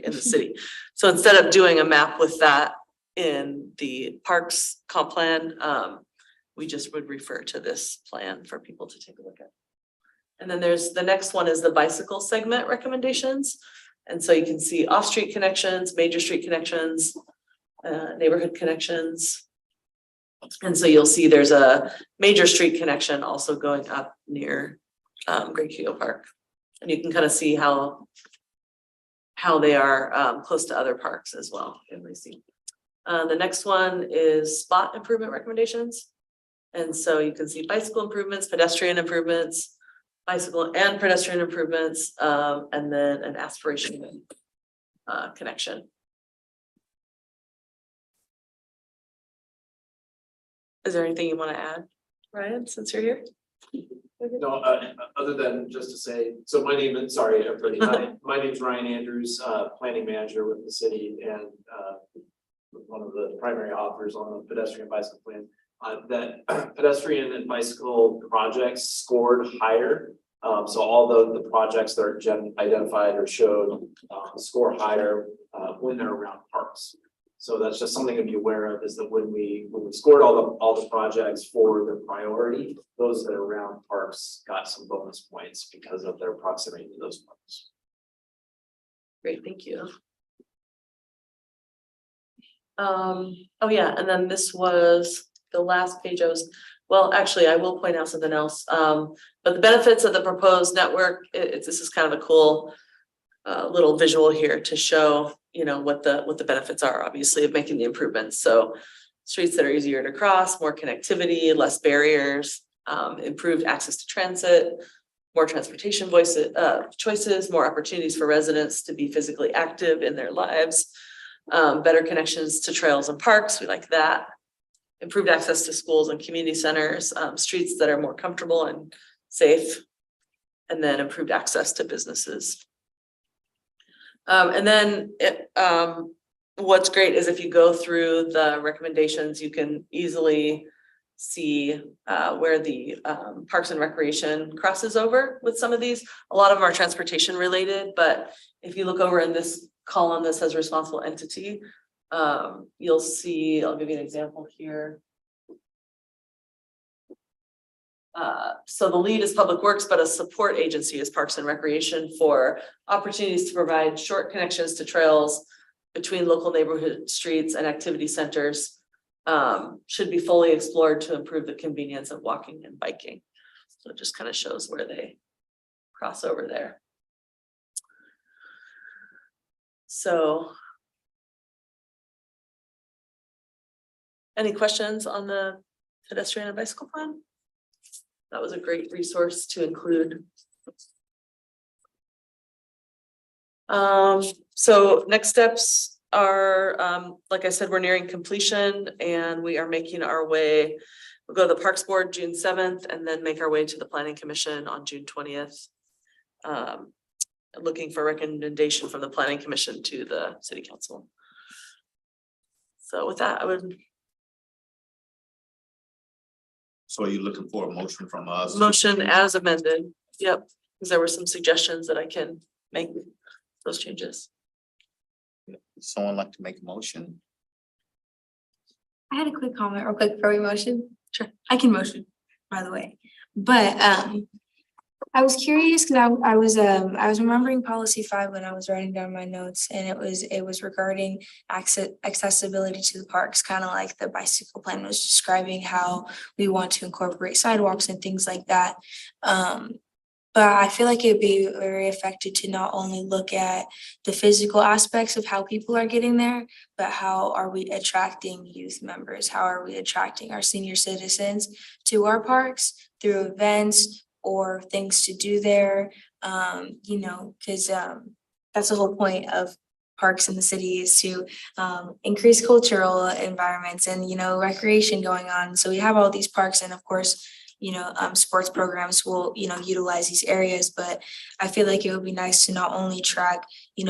in the city. So instead of doing a map with that in the parks comp plan, we just would refer to this plan for people to take a look at. And then there's the next one is the bicycle segment recommendations. And so you can see off-street connections, major street connections, neighborhood connections. And so you'll see there's a major street connection also going up near Great Keogh Park. And you can kind of see how they are close to other parks as well in Lacey. The next one is spot improvement recommendations. And so you can see bicycle improvements, pedestrian improvements, bicycle and pedestrian improvements, and then an aspiration connection. Is there anything you want to add, Ryan, since you're here? No, other than just to say, so my name is, sorry, everybody, my name is Ryan Andrews, planning manager with the city and one of the primary authors on the pedestrian bicycle plan. That pedestrian and bicycle projects scored higher. So all the projects that are identified or showed score higher when they're around parks. So that's just something to be aware of, is that when we scored all the projects for the priority, those that are around parks got some bonus points because of their proximity to those parks. Great, thank you. Oh yeah, and then this was the last page well, actually, I will point out something else. But the benefits of the proposed network, this is kind of a cool little visual here to show, what the benefits are, obviously, of making the improvements. So streets that are easier to cross, more connectivity, less barriers, improved access to transit, more transportation choices, more opportunities for residents to be physically active in their lives, better connections to trails and parks. We like that. Improved access to schools and community centers, streets that are more comfortable and safe, and then improved access to businesses. And then what's great is if you go through the recommendations, you can easily see where the Parks and Recreation crosses over with some of these. A lot of them are transportation related, but if you look over in this column that says responsible entity, you'll see, I'll give you an example here. So the lead is Public Works, but a support agency is Parks and Recreation for opportunities to provide short connections to trails between local neighborhood streets and activity centers. Should be fully explored to improve the convenience of walking and biking. So it just kind of shows where they cross over there. So any questions on the pedestrian and bicycle plan? That was a great resource to include. So next steps are, like I said, we're nearing completion and we are making our way. We'll go to the Parks Board June 7th and then make our way to the Planning Commission on June 20th. Looking for recommendation from the Planning Commission to the City Council. So with that, I would. So are you looking for a motion from us? Motion as amended. Yep, because there were some suggestions that I can make those changes. Someone like to make a motion? I had a quick comment real quick for motion. Sure. I can motion, by the way, but I was curious because I was remembering policy 5 when I was writing down my notes, and it was regarding accessibility to the parks, kind of like the bicycle plan was describing how we want to incorporate sidewalks and things like that. But I feel like it'd be very effective to not only look at the physical aspects of how people are getting there, but how are we attracting youth members? How are we attracting our senior citizens to our parks through events or things to do there? Because that's the whole point of parks in the city, is to increase cultural environments and, recreation going on. So we have all these parks, and of course, sports programs will, utilize these areas, but I feel like it would be nice to not only track,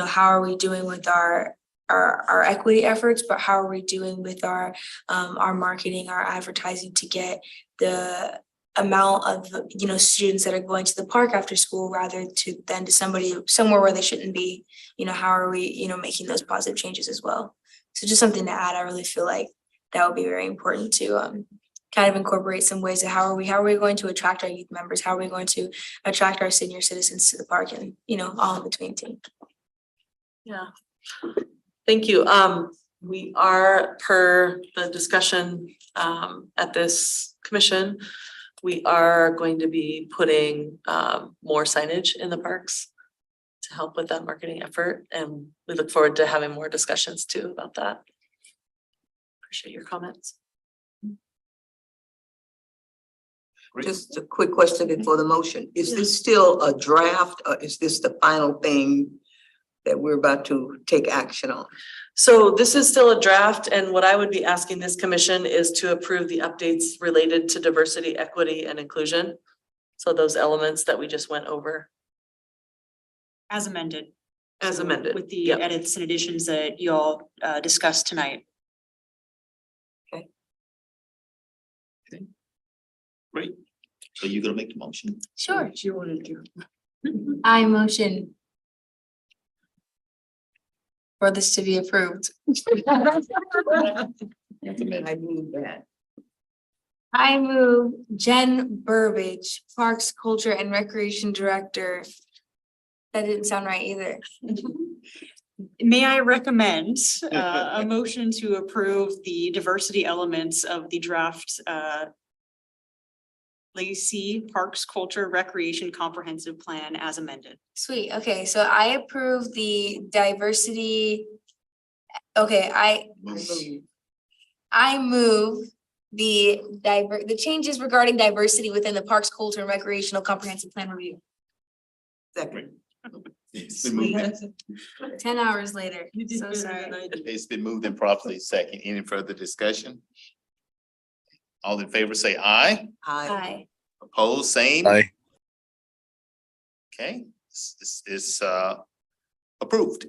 how are we doing with our equity efforts, but how are we doing with our marketing, our advertising to get the amount of, students that are going to the park after school rather than to somewhere where they shouldn't be. How are we, making those positive changes as well? So just something to add. I really feel like that would be very important to kind of incorporate some ways of how are we going to attract our youth members? How are we going to attract our senior citizens to the park, and, all in between too. Yeah, thank you. We are, per the discussion at this commission, we are going to be putting more signage in the parks to help with that marketing effort. And we look forward to having more discussions too about that. Appreciate your comments. Just a quick question before the motion. Is this still a draft, or is this the final thing that we're about to take action on? So this is still a draft, and what I would be asking this commission is to approve the updates related to diversity, equity, and inclusion. So those elements that we just went over As amended. as So amended. With the Yep. edits and additions that you all discussed tonight. Great. So you're gonna make the motion? Sure. You wanted to. I motion for this to be approved. I move that. I move Jen Burbidge, Parks, Culture and Recreation Director. That didn't sound right either. May I recommend a motion to approve the diversity elements of the draft Lacey Parks Culture Recreation Comprehensive Plan as amended? Sweet, okay, so I approve the diversity. Okay, I move the changes regarding diversity within the Parks, Culture and Recreational Comprehensive Plan review. Second. It's been moved, 10 hours later, You did so better sorry. than I did. it's been moved and properly second. Any further discussion? All in favor say aye. Aye. Opposed, same. Aye. Okay, this is approved.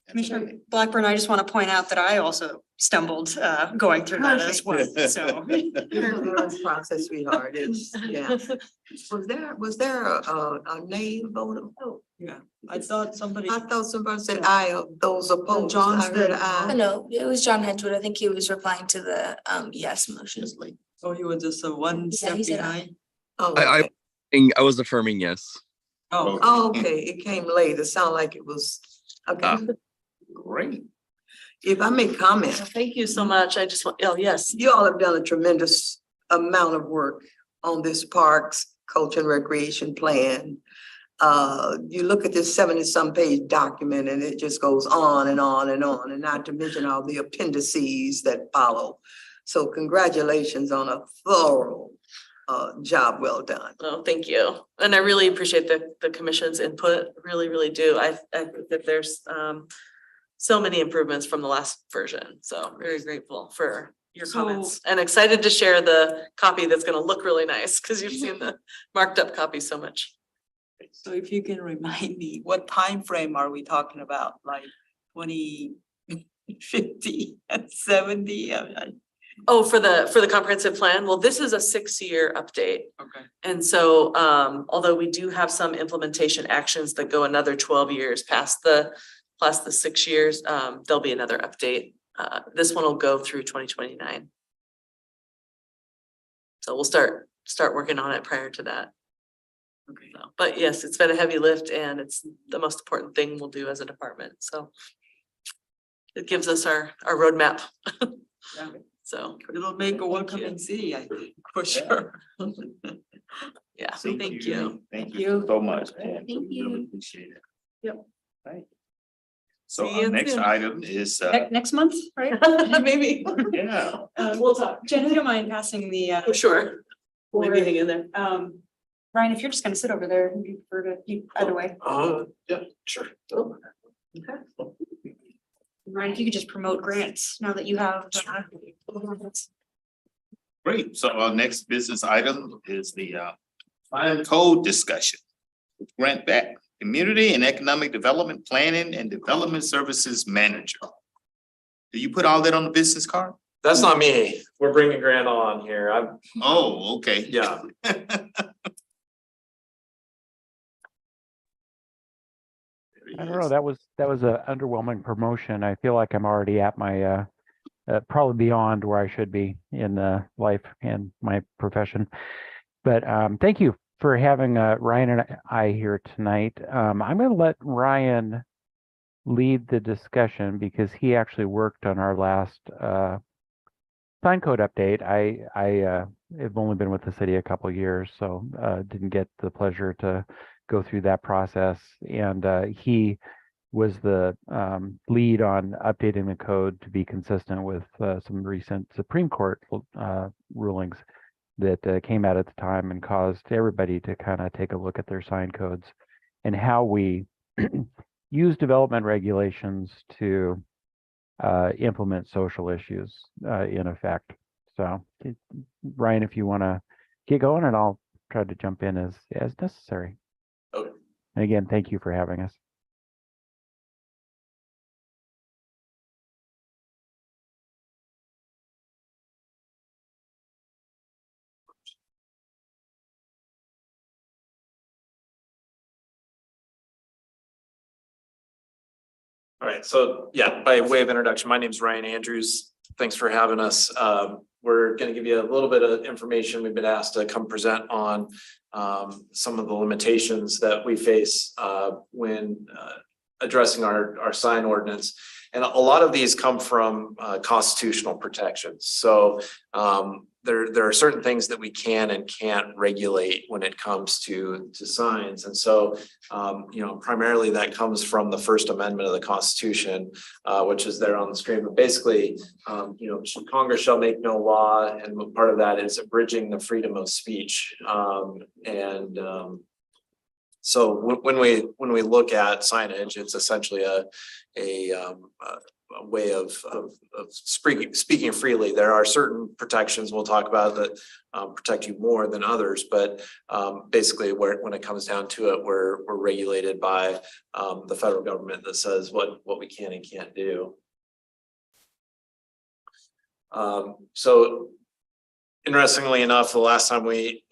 Commissioner Blackburn, I just want to point out that I also stumbled going through that as well, so. Learning process, sweetheart, is, yeah. Was there a nay vote? Yeah, I thought somebody, I thought somebody said aye of those opposed. John I heard said aye. No, it was John Hedgewood. I think he was replying to the yes motion. oh, he was just one Yeah, step he said behind. Oh, I okay. I was affirming yes. Oh, Oh, okay, it came late. It sounded like it was, okay. Great. If I may comment, Thank you so much. I just want, oh, yes. you all have done a tremendous amount of work on this parks, culture and recreation plan. You look at this 70-some page document and it just goes on and on and on, and not to mention all the appendices that follow. So congratulations on a thorough job well done. Oh, thank you. And I really appreciate the commission's input, really, really do. I think that there's so many improvements from the last version. So very grateful for your So- comments and excited to share the copy that's gonna look really nice because you've seen the marked up copy so much. so if you can remind me, what time frame are we talking about? Like 2050 and 70? Oh, for the comprehensive plan? Well, this is a 6-year update. Okay. And so, although we do have some implementation actions that go another 12 years past the 6 years, there'll be another update. This one will go through 2029. So we'll start working on it prior to that. Okay. So, but yes, it's been a heavy lift and it's the most important thing we'll do as a department. So it gives us our roadmap. Yeah. So, It'll make a welcoming city, I think, for sure. yeah, thank you. Thank you so much. man. Thank We you. really appreciate it. Yep. Right. So See our you next soon. item is, Next month, right? Maybe. yeah. We'll talk. Jen, if you don't mind passing the For sure. Maybe hang in there. Ryan, if you're just gonna sit over there, you prefer to, either way. Yeah, sure. Ryan, if you could just promote grants now that you have. Great. So our next business item is the fine code discussion. with Grant Beck, Community and Economic Development Planning and Development Services Manager. Do you put all that on the business card? That's not me. We're bringing Grant on here. Oh, okay. Yeah. There he I don't know, is. that was a underwhelming promotion. I feel like I'm already at my probably beyond where I should be in life and my profession. But thank you for having Ryan and I here tonight. I'm going to let Ryan lead the discussion because he actually worked on our last sign code update. I have only been with the city a couple of years, so didn't get the pleasure to go through that process. And he was the lead on updating the code to be consistent with some recent Supreme Court rulings that came out at the time and caused everybody to kind of take a look at their sign codes and how we use development regulations to implement social issues in effect. So, Ryan, if you want to get going, and I'll try to jump in as necessary. Okay. And again, thank you for having us. All right, so yeah, by way of introduction, my name is Ryan Andrews. Thanks for having us. We're going to give you a little bit of information. We've been asked to come present on some of the limitations that we face when addressing our sign ordinance. And a lot of these come from constitutional protections. So there are certain things that we can and can't regulate when it comes to signs. And so, primarily that comes from the First Amendment of the Constitution, which is there on the screen. But basically, Congress shall make no law, and part of that is abridging the freedom of speech. So when we look at signage, it's essentially a way of speaking freely. There are certain protections we'll talk about that protect you more than others, but basically when it comes down to it, we're regulated by the federal government that says what we can and can't do. So interestingly enough, the last time we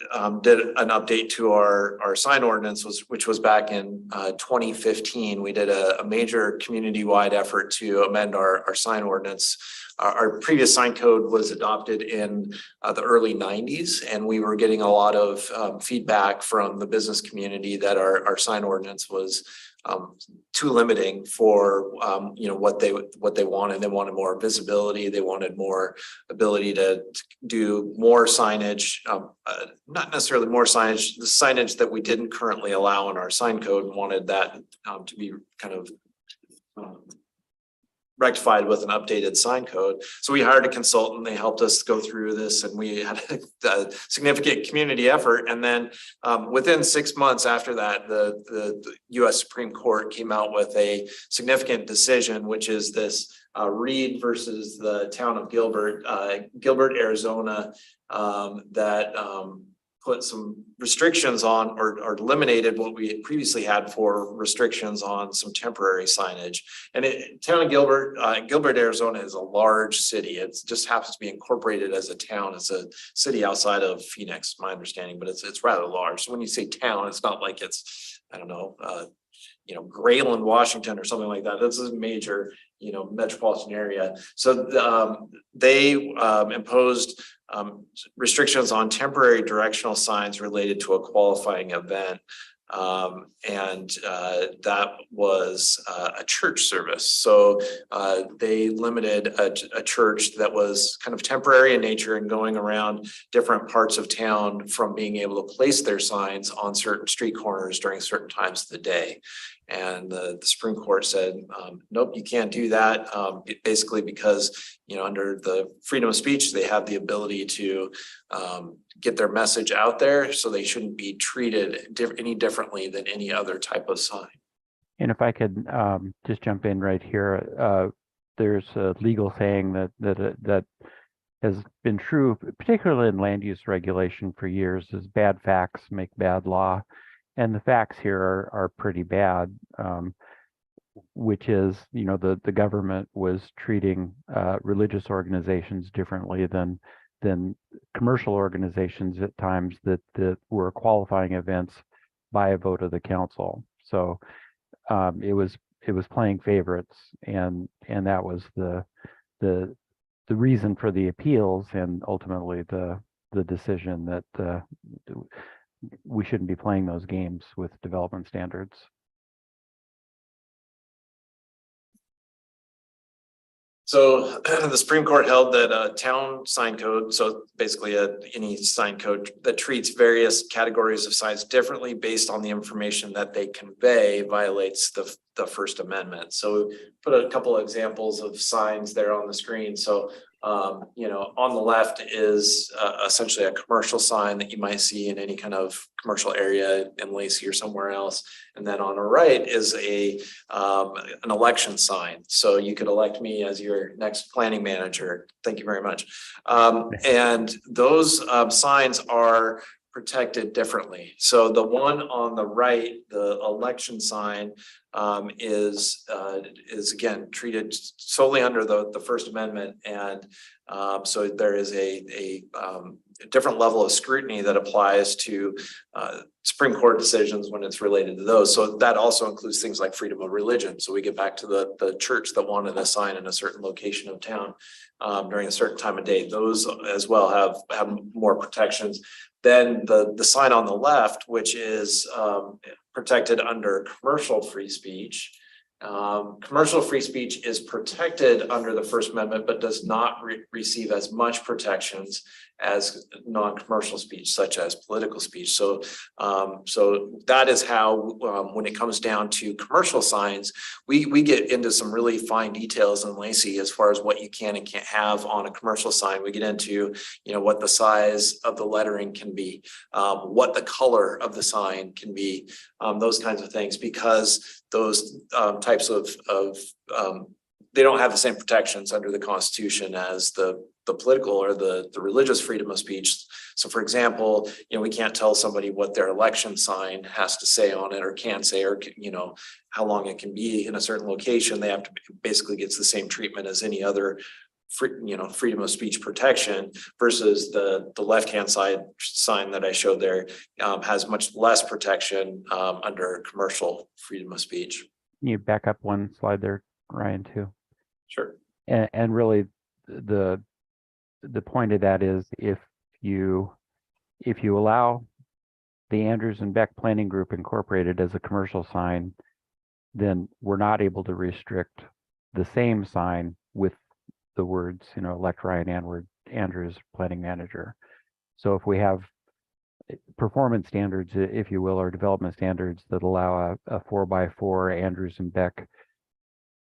did an update to our sign ordinance which was back in 2015. We did a major community-wide effort to amend our sign ordinance. Our previous sign code was adopted in the early 90s, and we were getting a lot of feedback from the business community that our sign ordinance was too limiting for what they wanted. They wanted more visibility. They wanted more ability to do more signage, not necessarily more signage, the signage that we didn't currently allow in our sign code, and wanted that to be kind of rectified with an updated sign code. So we hired a consultant. They helped us go through this, and we had a significant community effort. And then within 6 months after that, the US Supreme Court came out with a significant decision, which is this Reed versus the town of Gilbert, Arizona, that put some restrictions on or eliminated what we previously had for restrictions on some temporary signage. And town of Gilbert, Arizona is a large city. It just happens to be incorporated as a town. It's a city outside of Phoenix, my understanding, but it's rather large. So when you say town, it's not like it's, I don't know, Grayland, Washington or something like that. This is a major, metropolitan area. So they imposed restrictions on temporary directional signs related to a qualifying event. That was a church service. So they limited a church that was kind of temporary in nature and going around different parts of town from being able to place their signs on certain street corners during certain times of the day. And the Supreme Court said, nope, you can't do that. Basically because, under the freedom of speech, they have the ability to get their message out there. So they shouldn't be treated any differently than any other type of sign. And if I could just jump in right here, there's a legal saying that has been true, particularly in land use regulation for years, is bad facts make bad law. And the facts here are pretty bad, which is, the government was treating religious organizations differently than commercial organizations at times that were qualifying events by a vote of the council. So it was playing favorites, and that was the reason for the appeals, and ultimately the decision that we shouldn't be playing those games with development standards. So the Supreme Court held that a town sign code, so basically any sign code that treats various categories of signs differently based on the information that they convey, violates the First Amendment. So put a couple of examples of signs there on the screen. So on the left is essentially a commercial sign that you might see in any kind of commercial area in Lacey or somewhere else. And then on the right is an election sign. So you could elect me as your next planning manager. Thank you very much. And those signs are protected differently. So the one on the right, the election sign, is again treated solely under the First Amendment, and so there is a different level of scrutiny that applies to Supreme Court decisions when it's related to those. So that also includes things like freedom of religion. So we get back to the church that wanted a sign in a certain location of town during a certain time of day. Those as well have more protections. Then the sign on the left, which is protected under commercial free speech. Commercial free speech is protected under the First Amendment, but does not receive as much protections as non-commercial speech, such as political speech. So that is how, when it comes down to commercial signs, we get into some really fine details in Lacey as far as what you can and can't have on a commercial sign. We get into, what the size of the lettering can be, what the color of the sign can be, those kinds of things, because those types of they don't have the same protections under the Constitution as the political or the religious freedom of speech. So for example, we can't tell somebody what their election sign has to say on it or can say, or how long it can be in a certain location. They have to basically gets the same treatment as any other freedom of speech protection, versus the left-hand side sign that I showed there has much less protection under commercial freedom of speech. You back up one slide there, Ryan, too. Sure. And really the point of that is if you allow the Andrews and Beck Planning Group Incorporated as a commercial sign, then we're not able to restrict the same sign with the words, elect Ryan Andrews Planning Manager. So if we have performance standards, if you will, or development standards that allow a 4x4 Andrews and Beck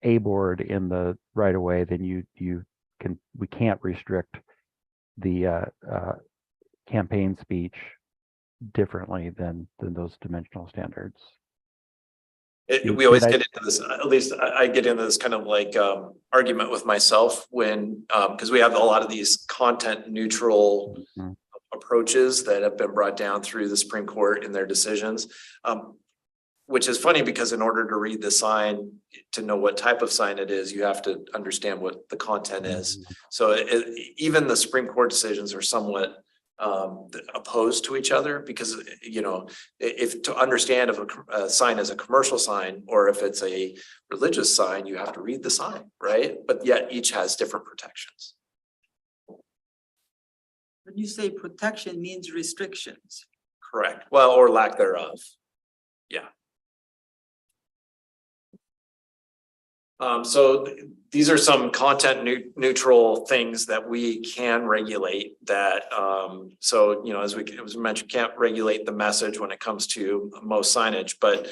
A board in the right of way, then we can't restrict the campaign speech differently than those dimensional standards. We always get into this, at least I get into this kind of like argument with myself when, because we have a lot of these content neutral approaches that have been brought down through the Supreme Court in their decisions. Which is funny because in order to read the sign, to know what type of sign it is, you have to understand what the content is. So even the Supreme Court decisions are somewhat opposed to each other, because if to understand if a sign is a commercial sign or if it's a religious sign, you have to read the sign, right? But yet each has different protections. When you say protection means restrictions. Correct. Well, or lack thereof. Yeah. So these are some content neutral things that we can regulate that, as we mentioned, can't regulate the message when it comes to most signage, but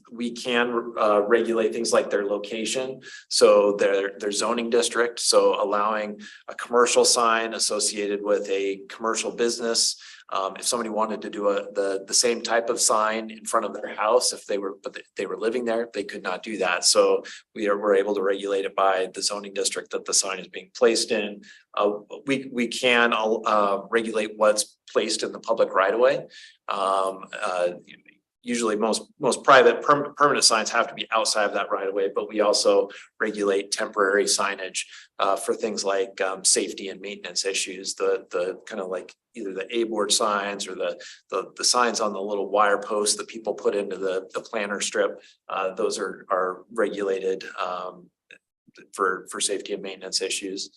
we can regulate things like their location. So their zoning district, so allowing a commercial sign associated with a commercial business. If somebody wanted to do the same type of sign in front of their house, if they were living there, they could not do that. So we're able to regulate it by the zoning district that the sign is being placed in. We can regulate what's placed in the public right of way. Usually most private permanent signs have to be outside of that right of way, but we also regulate temporary signage for things like safety and maintenance issues. The kind of like either the A board signs or the signs on the little wire posts that people put into the planter strip. Those are regulated for safety and maintenance issues.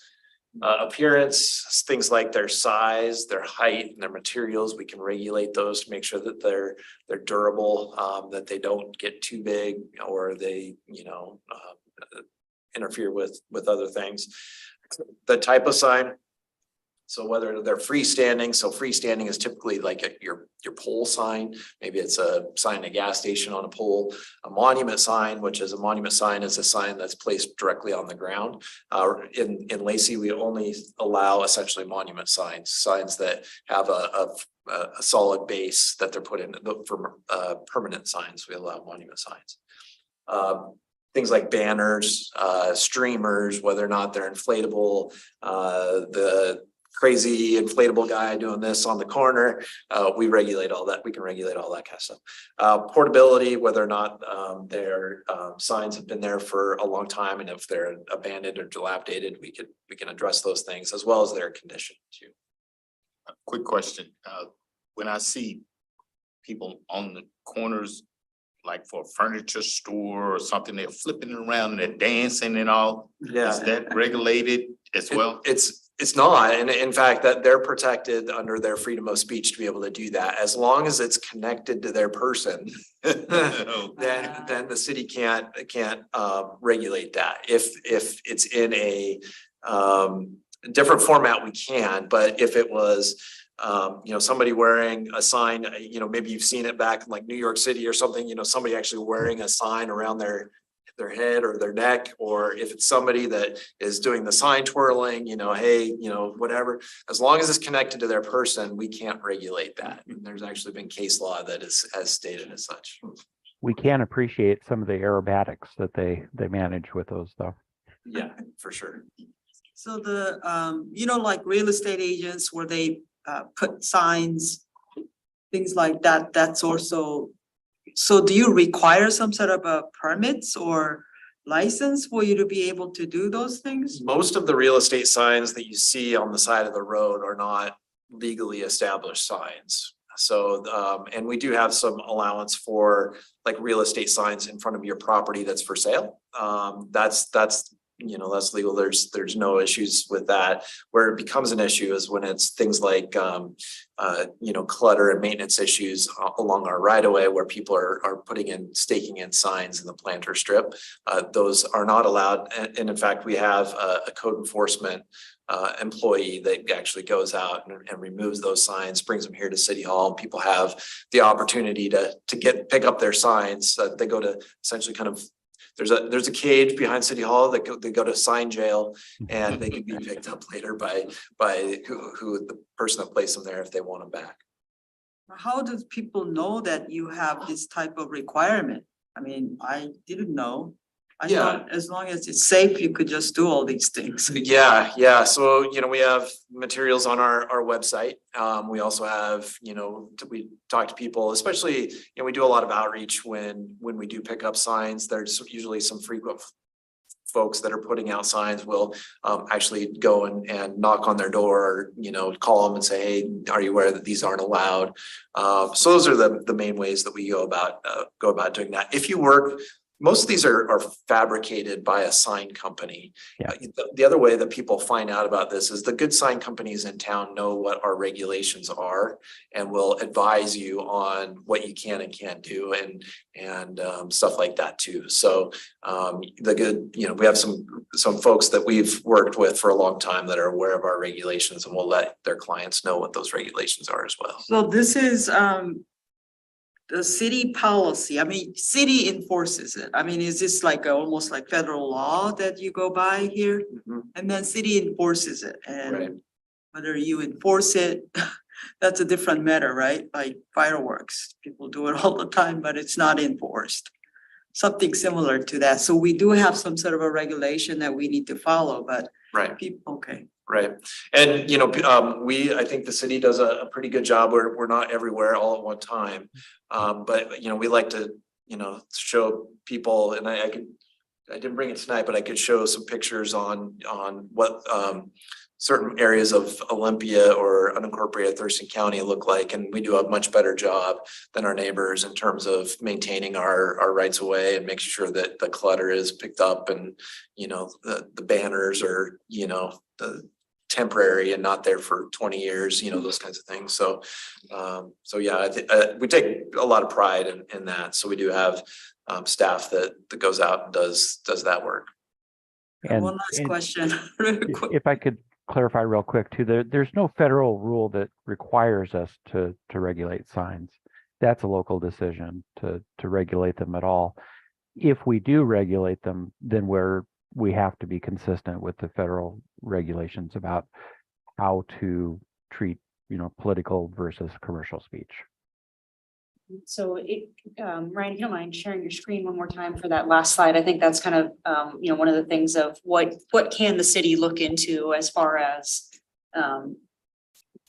Appearance, things like their size, their height, and their materials, we can regulate those to make sure that they're durable, that they don't get too big or they interfere with other things. The type of sign, so whether they're freestanding, so freestanding is typically like your pole sign. Maybe it's a sign at a gas station on a pole. A monument sign, which is a monument sign, is a sign that's placed directly on the ground. In Lacey, we only allow essentially monument signs that have a solid base that they're put in. For permanent signs, we allow monument signs. Things like banners, streamers, whether or not they're inflatable, the crazy inflatable guy doing this on the corner. We regulate all that. We can regulate all that kind of stuff. Portability, whether or not their signs have been there for a long time, and if they're abandoned or dilapidated, we can address those things as well as their condition too. Quick question, when I see people on the corners, like for a furniture store or something, they're flipping it around and they're dancing and all, is that regulated as well? It's not, and in fact, that they're protected under their freedom of speech to be able to do that, as long as it's connected to their person. Then the city can't regulate that. If it's in a different format, we can, but if it was somebody wearing a sign, maybe you've seen it back in like New York City or something, somebody actually wearing a sign around their head or their neck, or if it's somebody that is doing the sign twirling, hey, whatever, as long as it's connected to their person, we can't regulate that. And there's actually been case law that has stated as such. We can appreciate some of the aerobatics that they manage with those though. Yeah, for sure. So the, like real estate agents where they put signs, things like that, that's also, so do you require some sort of a permits or license for you to be able to do those things? Most of the real estate signs that you see on the side of the road are not legally established signs. So, and we do have some allowance for like real estate signs in front of your property that's for sale. That's legal. There's no issues with that. Where it becomes an issue is when it's things like, clutter and maintenance issues along our right of way where people are staking in signs in the planter strip. Those are not allowed. And in fact, we have a code enforcement employee that actually goes out and removes those signs, brings them here to City Hall. And people have the opportunity to pick up their signs. They go to essentially kind of, there's a cage behind City Hall that they go to sign jail, and they can be picked up later by who the person that placed them there if they want them back. How do people know that you have this type of requirement? I mean, I didn't know. I thought as long as it's safe, you could just do all these things. Yeah. So, we have materials on our website. We also have, we talk to people, especially, we do a lot of outreach when we do pick up signs. There's usually some frequent folks that are putting out signs. Will actually go and knock on their door, or, call them and say, hey, are you aware that these aren't allowed? So those are the main ways that we go about doing that. If you work, most of these are fabricated by a sign company. Yeah. The other way that people find out about this is the good sign companies in town know what our regulations are and will advise you on what you can and can't do and stuff like that too. So we have some folks that we've worked with for a long time that are aware of our regulations, and will let their clients know what those regulations are as well. So this is the city policy. I mean, city enforces it. I mean, is this like almost like federal law that you go by here? Mhm. And then city enforces it, Right. and whether you enforce it, that's a different matter, right? Like fireworks, people do it all the time, but it's not enforced. Something similar to that. So we do have some sort of a regulation that we need to follow, but Right. people, okay. Right. And, I think the city does a pretty good job. We're not everywhere all at one time. But, we like to, show people, and I didn't bring it tonight, but I could show some pictures on what, certain areas of Olympia or unincorporated Thurston County look like. And we do a much better job than our neighbors in terms of maintaining our rights of way and making sure that the clutter is picked up, and, the banners are, the temporary and not there for 20 years, those kinds of things. So, we take a lot of pride in that. So we do have staff that goes out and does that work. And One last question. Real quick. if I could clarify real quick too, there's no federal rule that requires us to regulate signs. That's a local decision to regulate them at all. If we do regulate them, then we have to be consistent with the federal regulations about how to treat, political versus commercial speech. So Ryan, if you don't mind sharing your screen one more time for that last slide, I think that's kind of, one of the things of what can the city look into as far as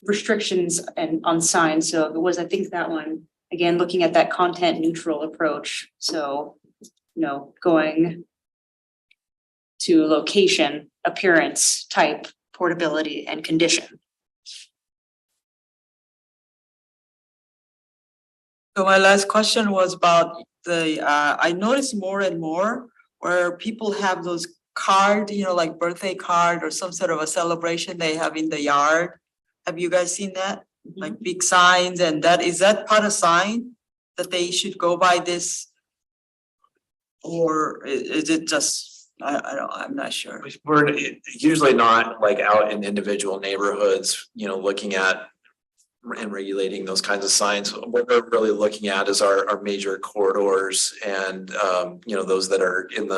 restrictions and on signs. So it was, I think that one, again, looking at that content neutral approach. So, going to location, appearance, type, portability, and condition. So my last question was about I noticed more and more where people have those card, like birthday card or some sort of a celebration they have in the yard. Have you guys seen that? Like big signs, and is that part of sign that they should go by this? Or is it just, I'm not sure. We're usually not like out in individual neighborhoods, looking at and regulating those kinds of signs. What we're really looking at is our major corridors and, those that are in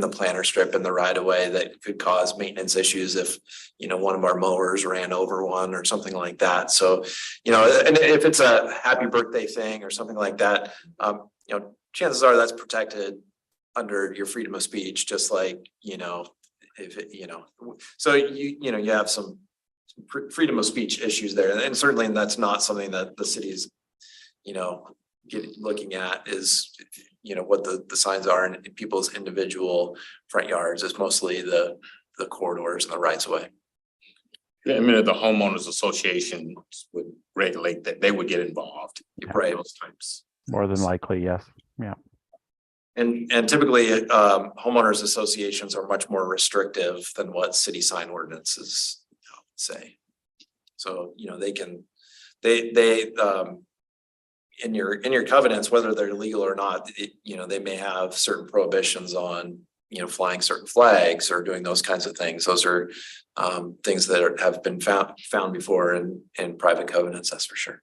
the planter strip in the right of way that could cause maintenance issues if, one of our mowers ran over one or something like that. So, and if it's a happy birthday thing or something like that, chances are that's protected under your freedom of speech, just like, if it, so you have some freedom of speech issues there. And certainly that's not something that the city's, looking at is, what the signs are in people's individual front yards. It's mostly the corridors and the rights of way. I mean, the homeowners association would regulate that, they would get involved. Right. Those types. More than likely, yes. Yeah. And typically, homeowners associations are much more restrictive than what city sign ordinances say. So, they in your covenants, whether they're legal or not, they may have certain prohibitions on, flying certain flags or doing those kinds of things. Those are things that have been found before in private covenants, that's for sure.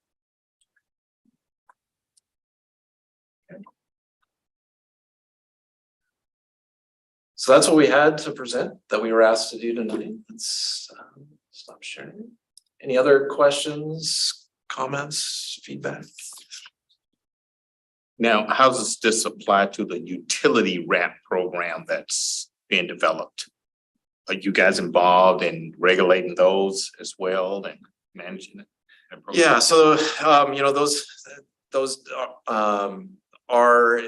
So that's what we had to present that we were asked to do tonight. Let's stop sharing. Any other questions, comments, feedback? Now, how does this apply to the utility wrap program that's being developed? Are you guys involved in regulating those as well and managing it? Yeah, so those are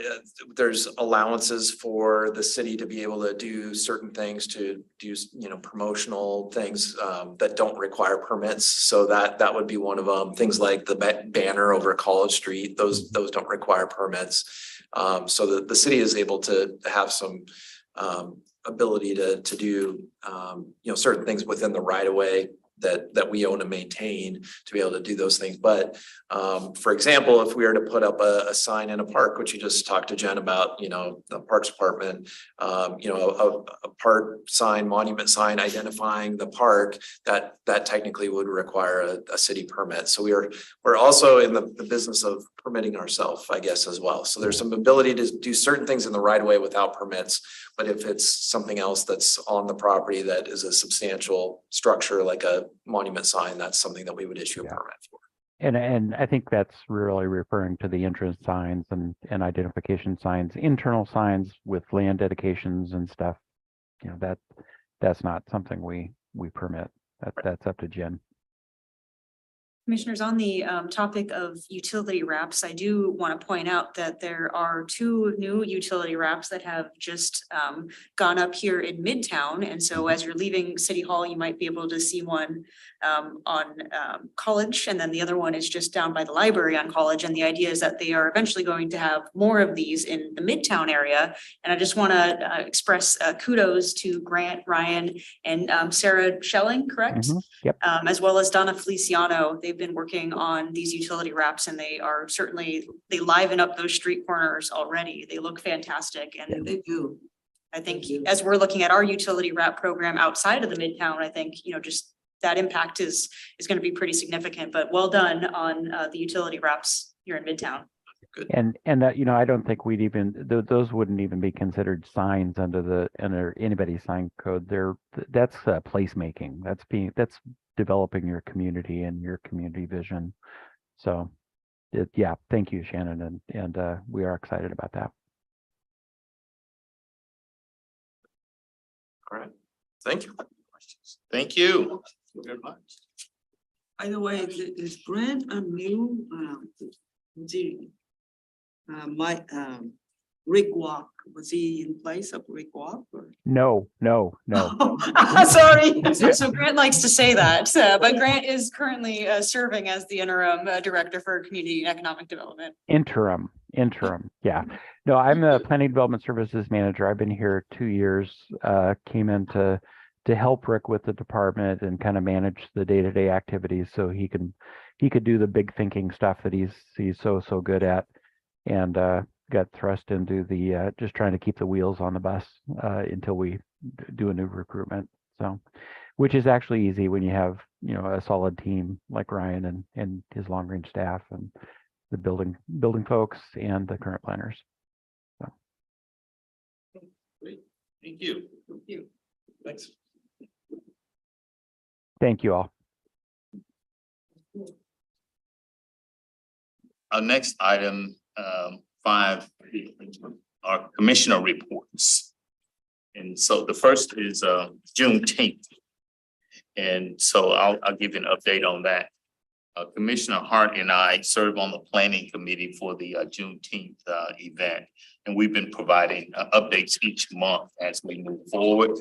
there's allowances for the city to be able to do certain things, to do promotional things that don't require permits. So that would be one of them. Things like the banner over College Street, those don't require permits. So the city is able to have some ability to do certain things within the right of way that we own and maintain to be able to do those things. But for example, if we were to put up a sign in a park, which you just talked to Jen about, the Parks Department, a park sign, monument sign identifying the park, that technically would require a city permit. So we're also in the business of permitting ourselves, I guess, as well. So there's some ability to do certain things in the right of way without permits. But if it's something else that's on the property that is a substantial structure, like a monument sign, that's something that we would issue a permit for. And I think that's really referring to the entrance signs and identification signs, internal signs with land dedications and stuff. That's not something we permit. That's up to Jen. Commissioners, on the topic of utility wraps, I do want to point out that there are 2 new utility wraps that have just gone up here in Midtown. And so as you're leaving City Hall, you might be able to see one on College, and then the other one is just down by the library on College. And the idea is that they are eventually going to have more of these in the Midtown area. And I just want to express kudos to Grant, Ryan, and Sarah Schelling, correct? Yep. As well as Donna Feliciano. They've been working on these utility wraps, and they liven up those street corners already. They look fantastic. And They do. I think as we're looking at our utility wrap program outside of the Midtown, I think, just that impact is going to be pretty significant, but well done on the utility wraps here in Midtown. Good. And that, I don't think we'd even, those wouldn't even be considered signs under anybody's sign code. That's placemaking. That's developing your community and your community vision. So yeah, thank you, Shannon. And we are excited about that. All right. Thank you. Thank you very much. By the way, is Grant a new, Rick Walk, was he in place of Rick Walk or? No, no, no. Sorry. So Grant likes to say that, but Grant is currently serving as the interim Director for Community and Economic Development. Interim, yeah. No, I'm the Planning Development Services Manager. I've been here 2 years, came in to help Rick with the department and kind of manage the day-to-day activities so he could do the big thinking stuff that he's so good at. And got thrust into the just trying to keep the wheels on the bus until we do a new recruitment. So, which is actually easy when you have, a solid team like Ryan and his long range staff and the building folks and the current planners. So. Great, thank you. Thanks. Thank you all. Our next item, 5, are commissioner reports. And so the first is Juneteenth. And so I'll give you an update on that. Commissioner Hart and I serve on the planning committee for the Juneteenth event. And we've been providing updates each month as we move forward.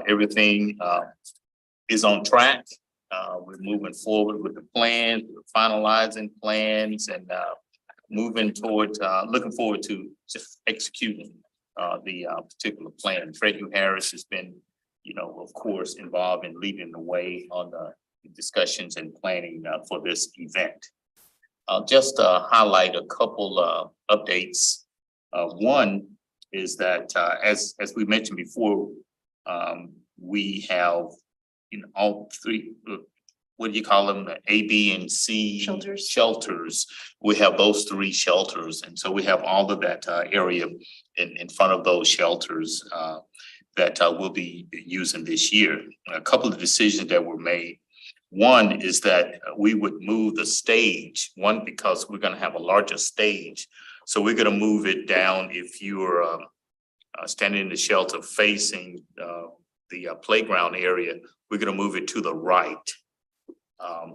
Everything is on track. We're moving forward with the plans, we're finalizing plans and moving towards, looking forward to just executing the particular plan. Fred U. Harris has been, of course, involved in leading the way on the discussions and planning for this event. I'll just highlight a couple updates. One is that as we mentioned before, we have all three, what do you call them? The A, B, and C Shelters. Shelters. We have those 3 shelters, and so we have all of that area in front of those shelters that we'll be using this year. A couple of decisions that were made. One is that we would move the stage. One, because we're going to have a larger stage, so we're going to move it down. If you're standing in the shelter facing the playground area, we're going to move it to the right.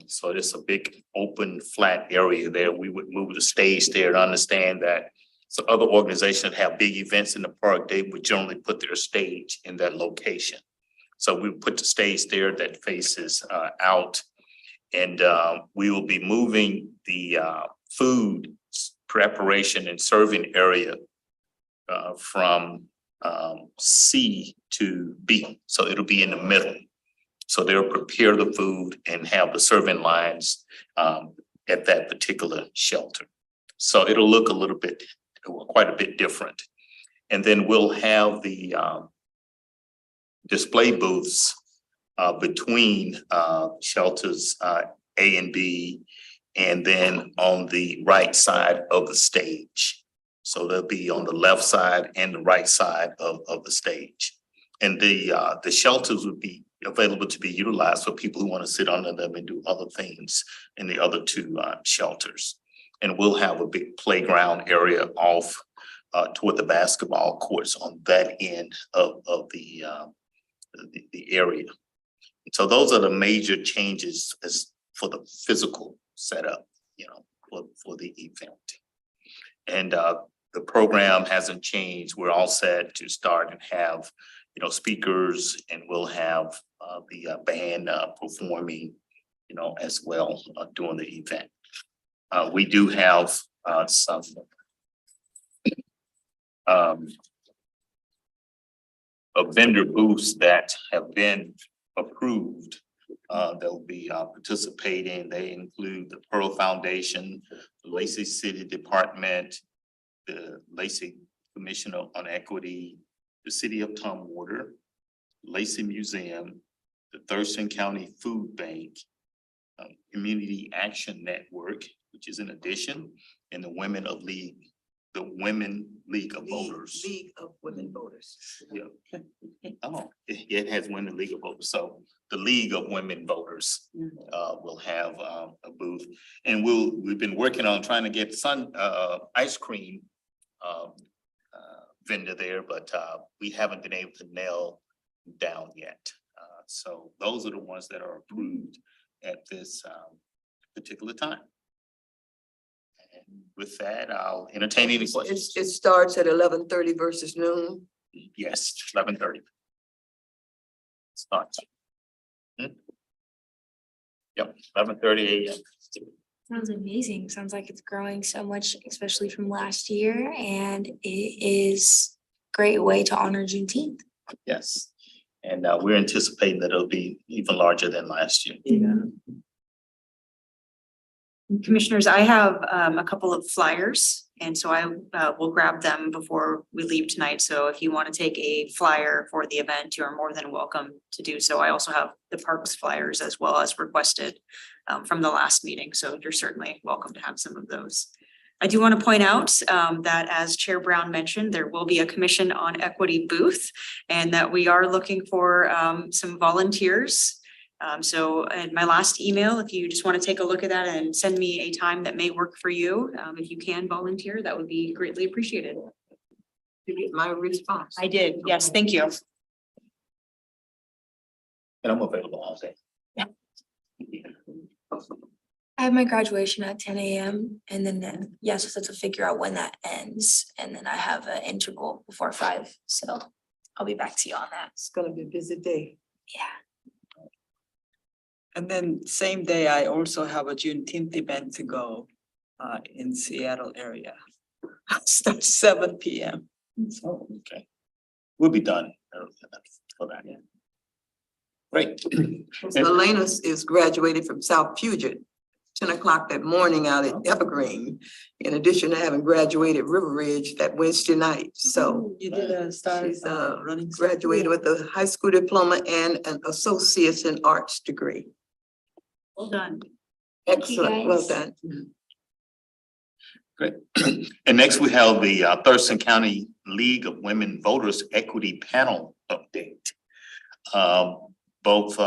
So there's a big open flat area there. We would move the stage there and understand that so other organizations have big events in the park, they would generally put their stage in that location. So we put the stage there that faces out, and we will be moving the food preparation and serving area from C to B. So it'll be in the middle. So they'll prepare the food and have the serving lines at that particular shelter. So it'll look a little bit, quite a bit different. And then we'll have the display booths between shelters A and B, and then on the right side of the stage. So they'll be on the left side and the right side of the stage. And the shelters would be available to be utilized for people who want to sit under them and do other things in the other 2 shelters. And we'll have a big playground area off toward the basketball courts on that end of the area. So those are the major changes as for the physical setup, for the event. And the program hasn't changed. We're all set to start and have, speakers, and we'll have the band performing, as well during the event. We do have some vendor booths that have been approved. They'll be participating. They include the Pearl Foundation, the Lacey City Department, the Lacey Commission on Equity, the City of Tumwater, Lacey Museum, the Thurston County Food Bank, Community Action Network, which is in addition, and the Women League of Voters. League of Women Voters. Yeah. Oh, it has Women League of Voters. So the League of Women Voters will have a booth, and we've been working on trying to get ice cream vendor there, but we haven't been able to nail down yet. So those are the ones that are approved at this particular time. And with that, I'll entertain any questions. It starts at 11:30 versus noon. Yes, 11:30. Starts. Yep, 11:30 a.m. Sounds amazing. Sounds like it's growing so much, especially from last year, and it is a great way to honor Juneteenth. Yes, and we're anticipating that it'll be even larger than last year. Commissioners, I have a couple of flyers, and so I will grab them before we leave tonight. So if you want to take a flyer for the event, you are more than welcome to do so. I also have the parks flyers as well as requested from the last meeting, so you're certainly welcome to have some of those. I do want to point out that as Chair Brown mentioned, there will be a Commission on Equity booth, and that we are looking for some volunteers. So in my last email, if you just want to take a look at that and send me a time that may work for you, if you can volunteer, that would be greatly appreciated. You get my response. I did, yes, thank you. And I'm available all day. I have my graduation at 10 a.m. and then yes, just have to figure out when that ends. And then I have an integral before 5. So I'll be back to you on that. It's gonna be a busy day. Yeah. And then same day, I also have a Juneteenth event to go in Seattle area. Starts 7 p.m. So Okay. We'll be done early enough for that. Great. So Elena is graduated from South Puget, 10 o'clock that morning out at Evergreen, in addition to having graduated River Ridge that Wednesday night. So you did a start she's running. graduated with a high school diploma and an associate's in arts degree. Well done. Thank you, Excellent, well guys. done. Great. And next we have the Thurston County League of Women Voters Equity Panel update. Both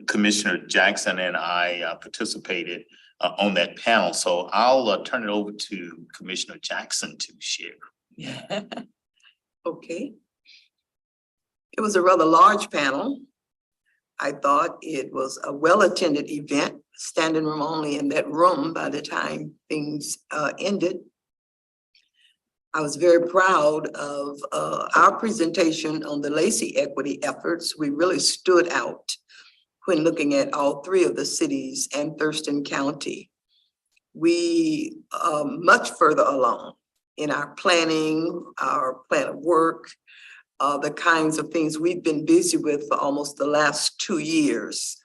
Commissioner Jackson and I participated on that panel, so I'll turn it over to Commissioner Jackson to share. Yeah. Okay. It was a rather large panel. I thought it was a well-attended event, standing room only in that room by the time things ended. I was very proud of our presentation on the Lacey equity efforts. We really stood out when looking at all 3 of the cities and Thurston County. We are much further along in our planning, our plan of work, the kinds of things we've been busy with for almost the last 2 years.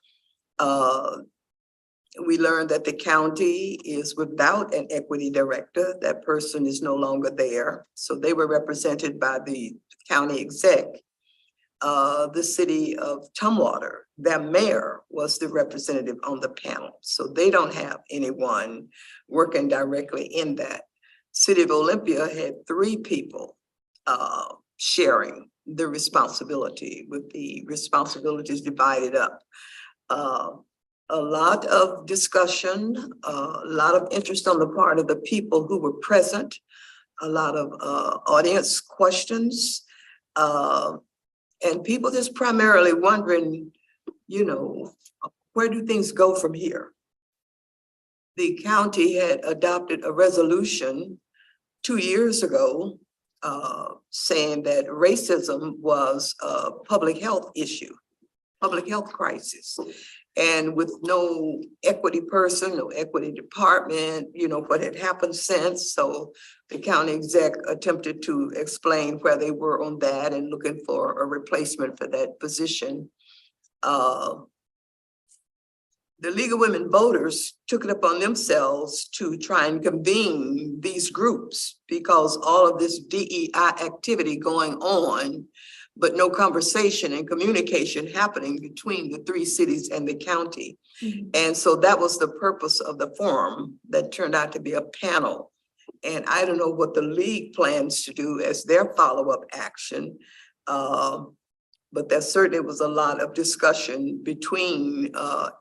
We learned that the county is without an equity director. That person is no longer there. So they were represented by the county exec. The city of Tumwater, their mayor was the representative on the panel. So they don't have anyone working directly in that. City of Olympia had 3 people sharing the responsibility, with the responsibilities divided up. A lot of discussion, a lot of interest on the part of the people who were present, a lot of audience questions, and people just primarily wondering, you know, where do things go from here? The county had adopted a resolution 2 years ago saying that racism was a public health issue, public health crisis. And with no equity person, no equity department, you know, what had happened since. So the county exec attempted to explain where they were on that and looking for a replacement for that position. The League of Women Voters took it upon themselves to try and convene these groups, because all of this DEI activity going on, but no conversation and communication happening between the 3 cities and the county. And so that was the purpose of the forum that turned out to be a panel. And I don't know what the league plans to do as their follow-up action. But there certainly was a lot of discussion between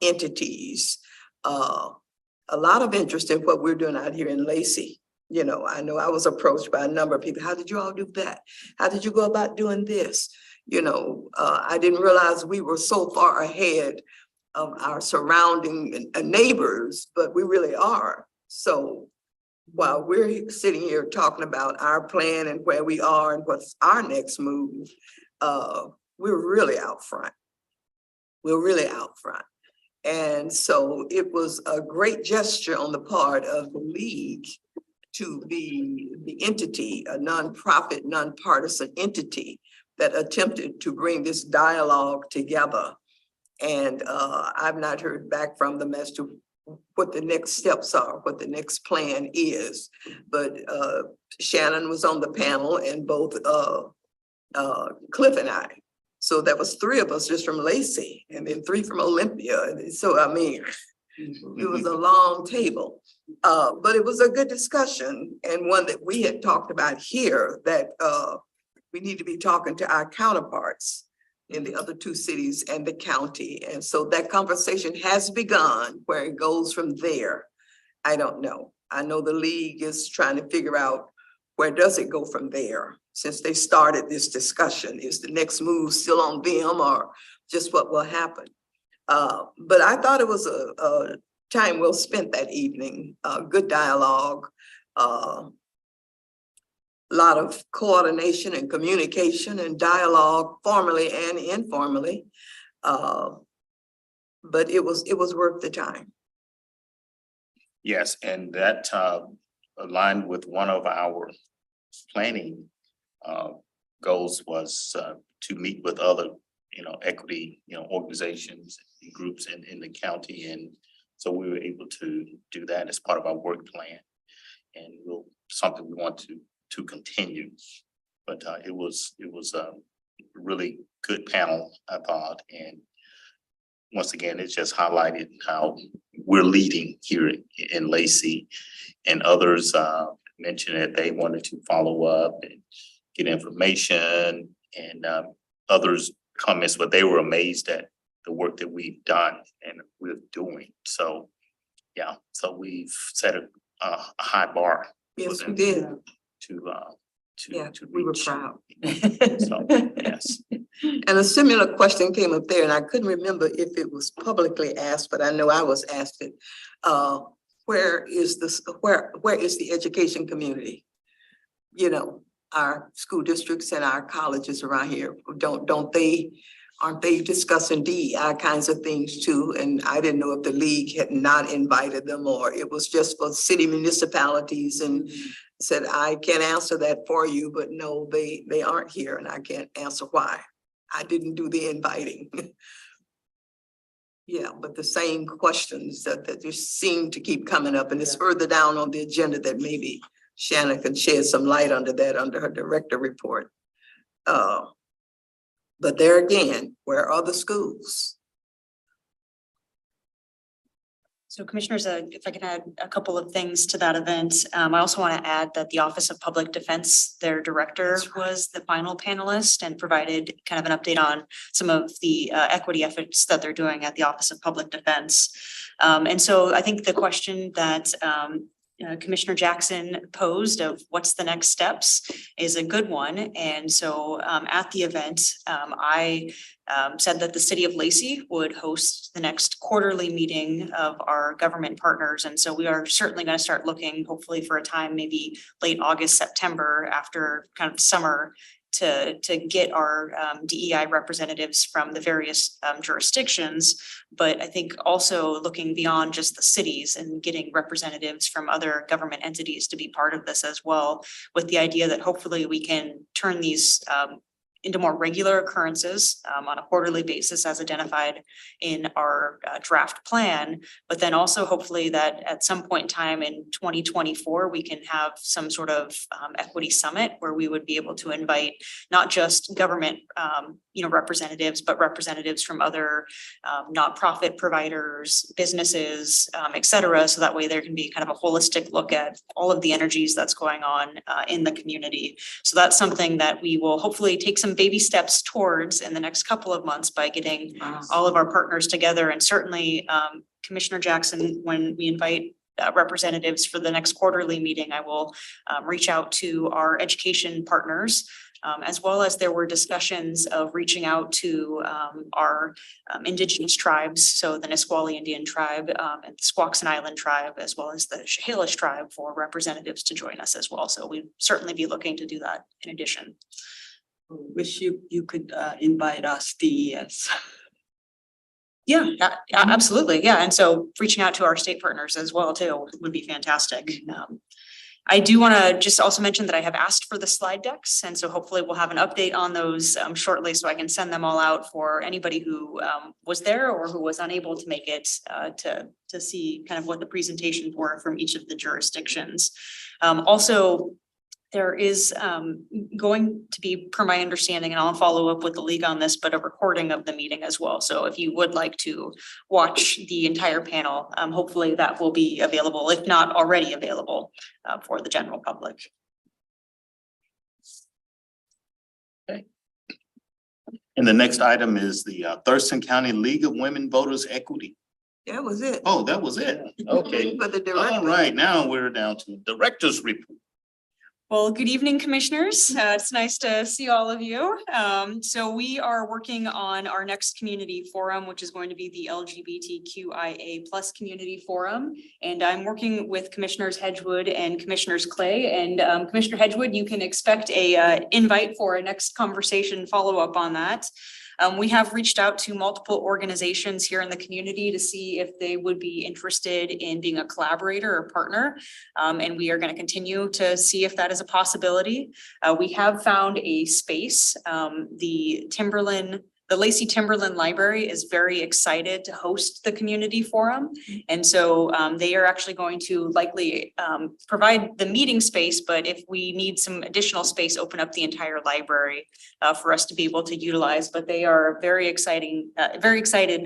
entities. A lot of interest in what we're doing out here in Lacey. You know I was approached by a number of people. How did you all do that? How did you go about doing this? You know, I didn't realize we were so far ahead of our surrounding neighbors, but we really are. So while we're sitting here talking about our plan and where we are and what's our next move, we're really out front. We're really out front. And so it was a great gesture on the part of the league to be the entity, a nonprofit, nonpartisan entity that attempted to bring this dialogue together. And I've not heard back from them as to what the next steps are, what the next plan is. But Shannon was on the panel and both Cliff and I. So there was 3 of us just from Lacey and then 3 from Olympia. And so, I mean, it was a long table. But it was a good discussion and one that we had talked about here that we need to be talking to our counterparts in the other 2 cities and the county. And so that conversation has begun. Where it goes from there, I don't know. I know the league is trying to figure out where does it go from there? Since they started this discussion, is the next move still on them or just what will happen? But I thought it was a time well spent that evening, good dialogue, lot of coordination and communication and dialogue formally and informally. But it was worth the time. Yes, and that aligned with one of our planning goals was to meet with other, equity, organizations and groups in the county. And so we were able to do that as part of our work plan. And something we want to continue. But it was a really good panel, I thought. And once again, it just highlighted how we're leading here in Lacey, and others mentioned that they wanted to follow up and get information, and others comments, but they were amazed at the work that we've done and we're doing. So, yeah, so we've set a high bar. Yes, we did. Yeah, we were reach. proud. So, yes. And a similar question came up there, and I couldn't remember if it was publicly asked, but I know I was asked it. Where is the education community? Our school districts and our colleges around here, aren't they discussing DEI kinds of things too? And I didn't know if the league had not invited them or it was just for city municipalities, and said, I can't answer that for you, but no, they aren't here and I can't answer why. I didn't do the inviting. Yeah, but the same questions that just seem to keep coming up, and it's further down on the agenda that maybe Shannon can shed some light under her director report. But there again, where are the schools? So commissioners, if I can add a couple of things to that event, I also want to add that the Office of Public Defense, their director was the final panelist and provided kind of an update on some of the equity efforts that they're doing at the Office of Public Defense. And so I think the question that Commissioner Jackson posed of what's the next steps is a good one. And so at the event, I said that the city of Lacey would host the next quarterly meeting of our government partners. And so we are certainly going to start looking hopefully for a time, maybe late August, September, after kind of summer, to get our DEI representatives from the various jurisdictions. But I think also looking beyond just the cities and getting representatives from other government entities to be part of this as well, with the idea that hopefully we can turn these into more regular occurrences on a quarterly basis as identified in our draft plan, but then also hopefully that at some point in time in 2024, we can have some sort of equity summit where we would be able to invite not just government representatives, but representatives from other nonprofit providers, businesses, et cetera. So that way there can be kind of a holistic look at all of the energies that's going on in the community. So that's something that we will hopefully take some baby steps towards in the next couple of months by getting all of our partners together. And certainly Commissioner Jackson, when we invite representatives for the next quarterly meeting, I will reach out to our education partners as well as there were discussions of reaching out to our indigenous tribes, so the Nisqually Indian tribe and the Squaxin Island tribe, as well as the Chehalis tribe for representatives to join us as well. So we'd certainly be looking to do that in addition. Wish you could invite us, DES. Yeah, absolutely. Yeah. And so reaching out to our state partners as well too would be fantastic. I do want to just also mention that I have asked for the slide decks, and so hopefully we'll have an update on those shortly, so I can send them all out for anybody who was there or who was unable to make it to see kind of what the presentations were from each of the jurisdictions. Also, there is going to be, per my understanding, and I'll follow up with the league on this, but a recording of the meeting as well. So if you would like to watch the entire panel, hopefully that will be available, if not already available, for the general public. And the next item is the Thurston County League of Women Voters Equity. That was it. Oh, that was it. Okay. But the All director, right, now we're down to director's report. Well, good evening, commissioners. It's nice to see all of you. So we are working on our next community forum, which is going to be the LGBTQIA+ community forum. And I'm working with Commissioners Hedgewood and Commissioners Clay. And Commissioner Hedgewood, you can expect a invite for a next conversation follow-up on that. We have reached out to multiple organizations here in the community to see if they would be interested in being a collaborator or partner. And we are going to continue to see if that is a possibility. We have found a space. The Lacey Timberland Library is very excited to host the community forum. And so they are actually going to likely provide the meeting space, but if we need some additional space, open up the entire library for us to be able to utilize. But they are very excited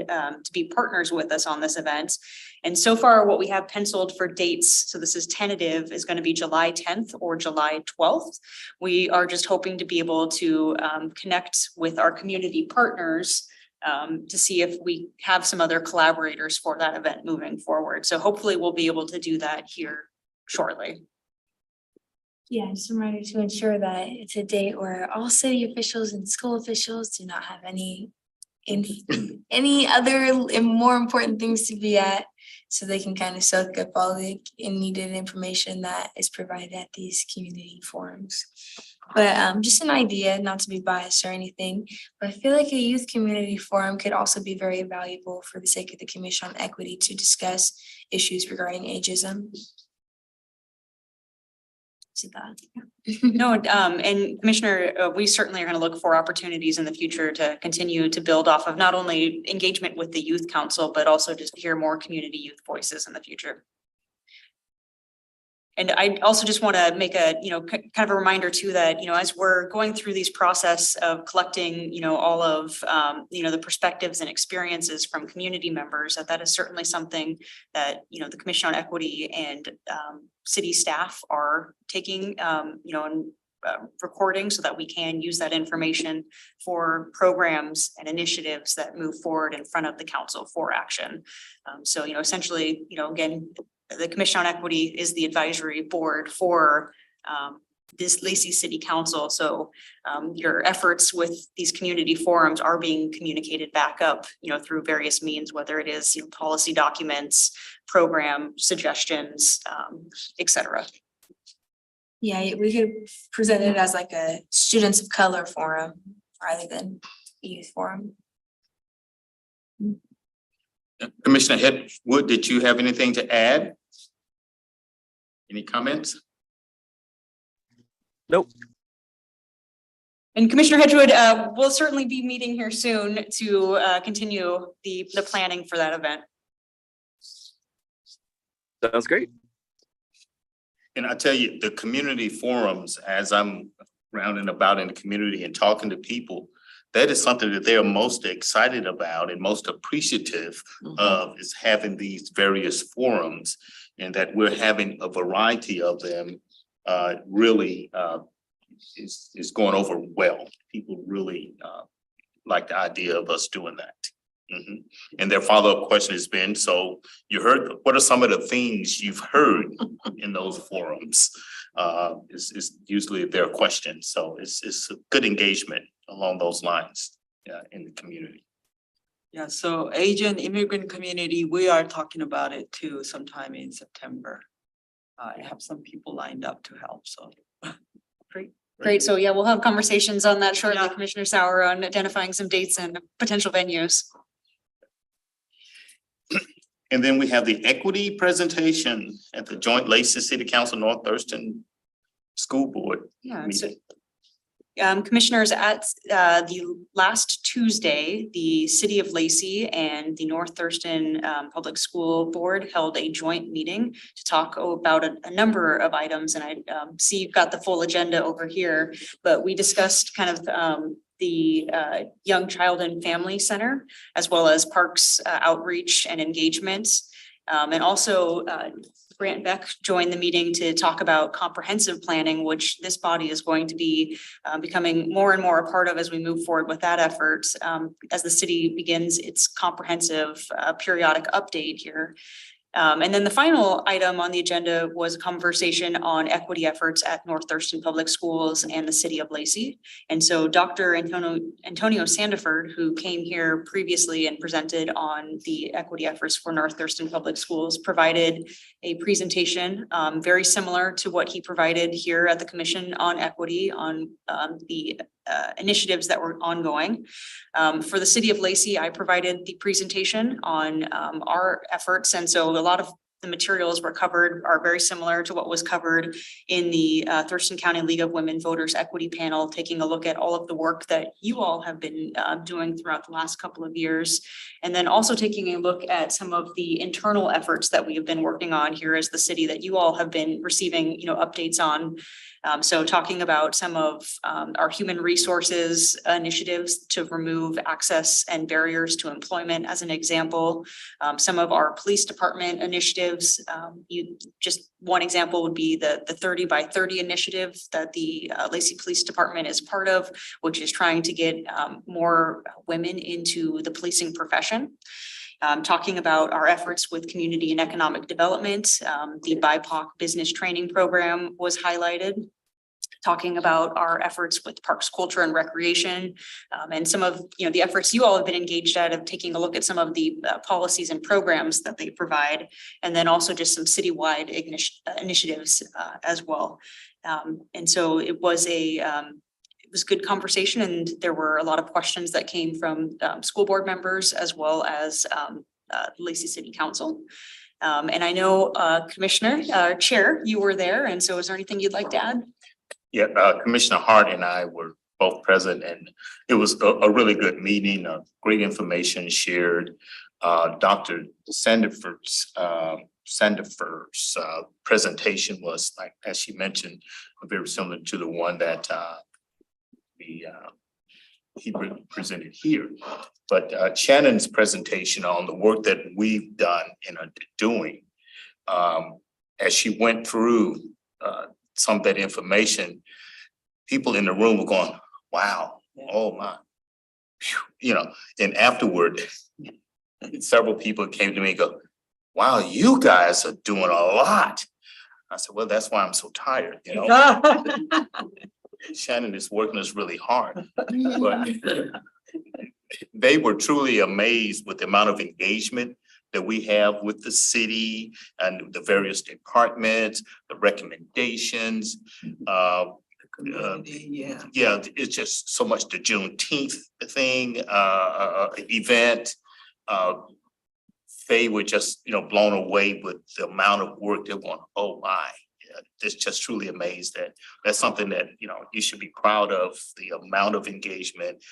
to be partners with us on this event. And so far, what we have penciled for dates, so this is tentative, is going to be July 10th or July 12th. We are just hoping to be able to connect with our community partners to see if we have some other collaborators for that event moving forward. So hopefully we'll be able to do that here shortly. Yeah, just a reminder to ensure that it's a date where all city officials and school officials do not have any other and more important things to be at, so they can kind of soak up all the needed information that is provided at these community forums. But just an idea, not to be biased or anything, but I feel like a youth community forum could also be very valuable for the sake of the Commission on Equity to discuss issues regarding ageism. So that. No, and Commissioner, we certainly are going to look for opportunities in the future to continue to build off of not only engagement with the Youth Council, but also just hear more community youth voices in the future. And I also just want to make a, kind of a reminder too that, as we're going through these process of collecting, all of, the perspectives and experiences from community members, that is certainly something that, the Commission on Equity and city staff are taking, and recording so that we can use that information for programs and initiatives that move forward in front of the council for action. So, essentially, again, the Commission on Equity is the advisory board for this Lacey City Council. So your efforts with these community forums are being communicated back up, through various means, whether it is policy documents, program suggestions, et cetera. Yeah, we could present it as like a students of color forum rather than youth forum. Commissioner Hedgewood, did you have anything to add? Any comments? Nope. And Commissioner Hedgewood, we'll certainly be meeting here soon to continue the planning for that event. Sounds great. And I tell you, the community forums, as I'm rounding about in the community and talking to people, that is something that they are most excited about and most appreciative of, is having these various forums, and that we're having a variety of them really is going over well. People really like the idea of us doing that. Mhm. And their follow-up question has been, so you heard, what are some of the things you've heard in those forums? Is usually their question. So it's a good engagement along those lines, in the community. Yeah, so Asian immigrant community, we are talking about it too sometime in September. I have some people lined up to help, so. Great. So yeah, we'll have conversations on that shortly, Yeah. Commissioner Sauer, on identifying some dates and potential venues. And then we have the equity presentation at the joint Lacey City Council North Thurston School Board Yeah, so meeting. Commissioners, at the last Tuesday, the City of Lacey and the North Thurston Public School Board held a joint meeting to talk about a number of items, and I see you've got the full agenda over here, but we discussed kind of the Young Child and Family Center, as well as parks outreach and engagement. And also Grant Beck joined the meeting to talk about comprehensive planning, which this body is going to be becoming more and more a part of as we move forward with that effort, as the city begins its comprehensive periodic update here. And then the final item on the agenda was a conversation on equity efforts at North Thurston Public Schools and the City of Lacey. And so Dr. Antonio Sandiford, who came here previously and presented on the equity efforts for North Thurston Public Schools, provided a presentation very similar to what he provided here at the Commission on Equity on the initiatives that were ongoing. For the City of Lacey, I provided the presentation on our efforts. And so a lot of the materials were covered are very similar to what was covered in the Thurston County League of Women Voters Equity Panel, taking a look at all of the work that you all have been doing throughout the last couple of years. And then also taking a look at some of the internal efforts that we have been working on here as the city that you all have been receiving, updates on. So talking about some of our human resources initiatives to remove access and barriers to employment as an example. Some of our police department initiatives, just one example would be the 30 by 30 initiative that the Lacey Police Department is part of, which is trying to get more women into the policing profession. Talking about our efforts with community and economic development, the BIPOC business training program was highlighted. Talking about our efforts with parks, culture and recreation, and some of the efforts you all have been engaged at of taking a look at some of the policies and programs that they provide, and then also just some citywide initiatives as well. And so it was good conversation, and there were a lot of questions that came from school board members as well as Lacey City Council. And I know Commissioner Chair, you were there, and so is there anything you'd like to add? Yeah, Commissioner Hart and I were both present, and it was a really good meeting, great information shared. Dr. Sandiford's presentation was, like, as she mentioned, very similar to the one that he presented here. But Shannon's presentation on the work that we've done and are doing, as she went through some of that information, people in the room were going, wow, oh my. Phew, and afterward, several people came to me and go, wow, you guys are doing a lot. I said, well, that's why I'm so tired, Shannon is working us really hard. But they were truly amazed with the amount of engagement that we have with the city and the various departments, the recommendations. Yeah, it's just so much. The Juneteenth thing, event. They were just, blown away with the amount of work they're going, oh my. It's just truly amazed that that's something that, you should be proud of, the amount of engagement.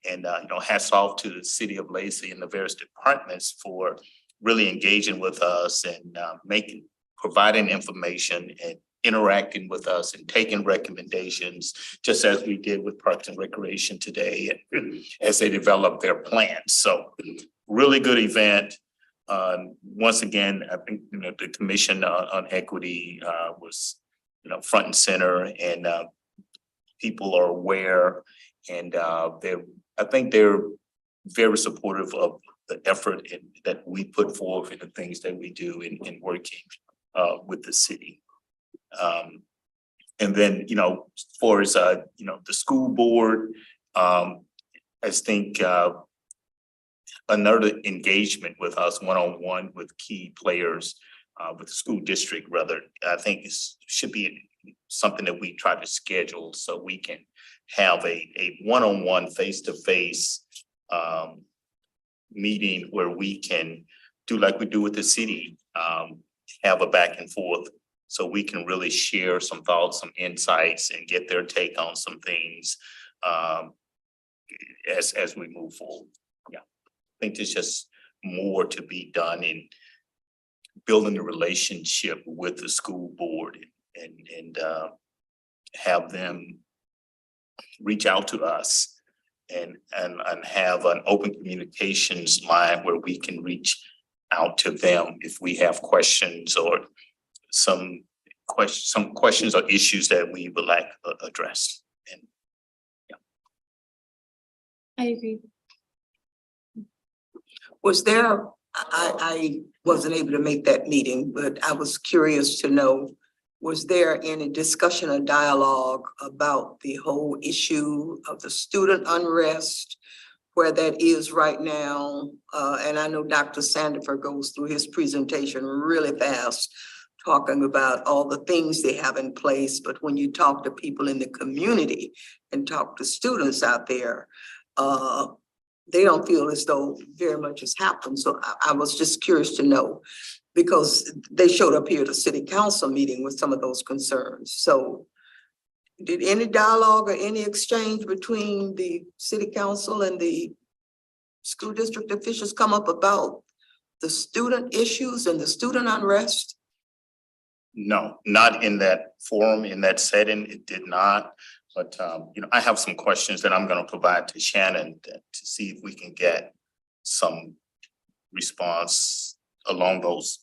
And, hats off to the City of Lacey and the various departments for really engaging with us and providing information and interacting with us and taking recommendations, just as we did with Parks and Recreation today, as they develop their plans. So really good event. Once again, I think, the Commission on Equity was, front and center, and people are aware, and I think they're very supportive of the effort that we put forth and the things that we do in working with the city. And then, as far as, the school board, I think, another engagement with us one-on-one with key players, with the school district rather, I think should be something that we try to schedule so we can have a one-on-one, face-to-face, meeting where we can do like we do with the city, have a back and forth. So we can really share some thoughts, some insights and get their take on some things, as we move forward. Yeah, I think there's just more to be done in building a relationship with the school board and have them reach out to us and have an open communications line where we can reach out to them if we have questions or some questions or issues that we would like addressed. And I agree. Was there, I wasn't able to make that meeting, but I was curious to know, was there any discussion or dialogue about the whole issue of the student unrest, where that is right now? And I know Dr. Sandifer goes through his presentation really fast, talking about all the things they have in place, but when you talk to people in the community and talk to students out there, they don't feel as though very much has happened. So I was just curious to know, because they showed up here at a city council meeting with some of those concerns. So did any dialogue or any exchange between the city council and the school district officials come up about the student issues and the student unrest? no, not in that forum, in that setting, it did not. But, I have some questions that I'm gonna provide to Shannon to see if we can get some response along those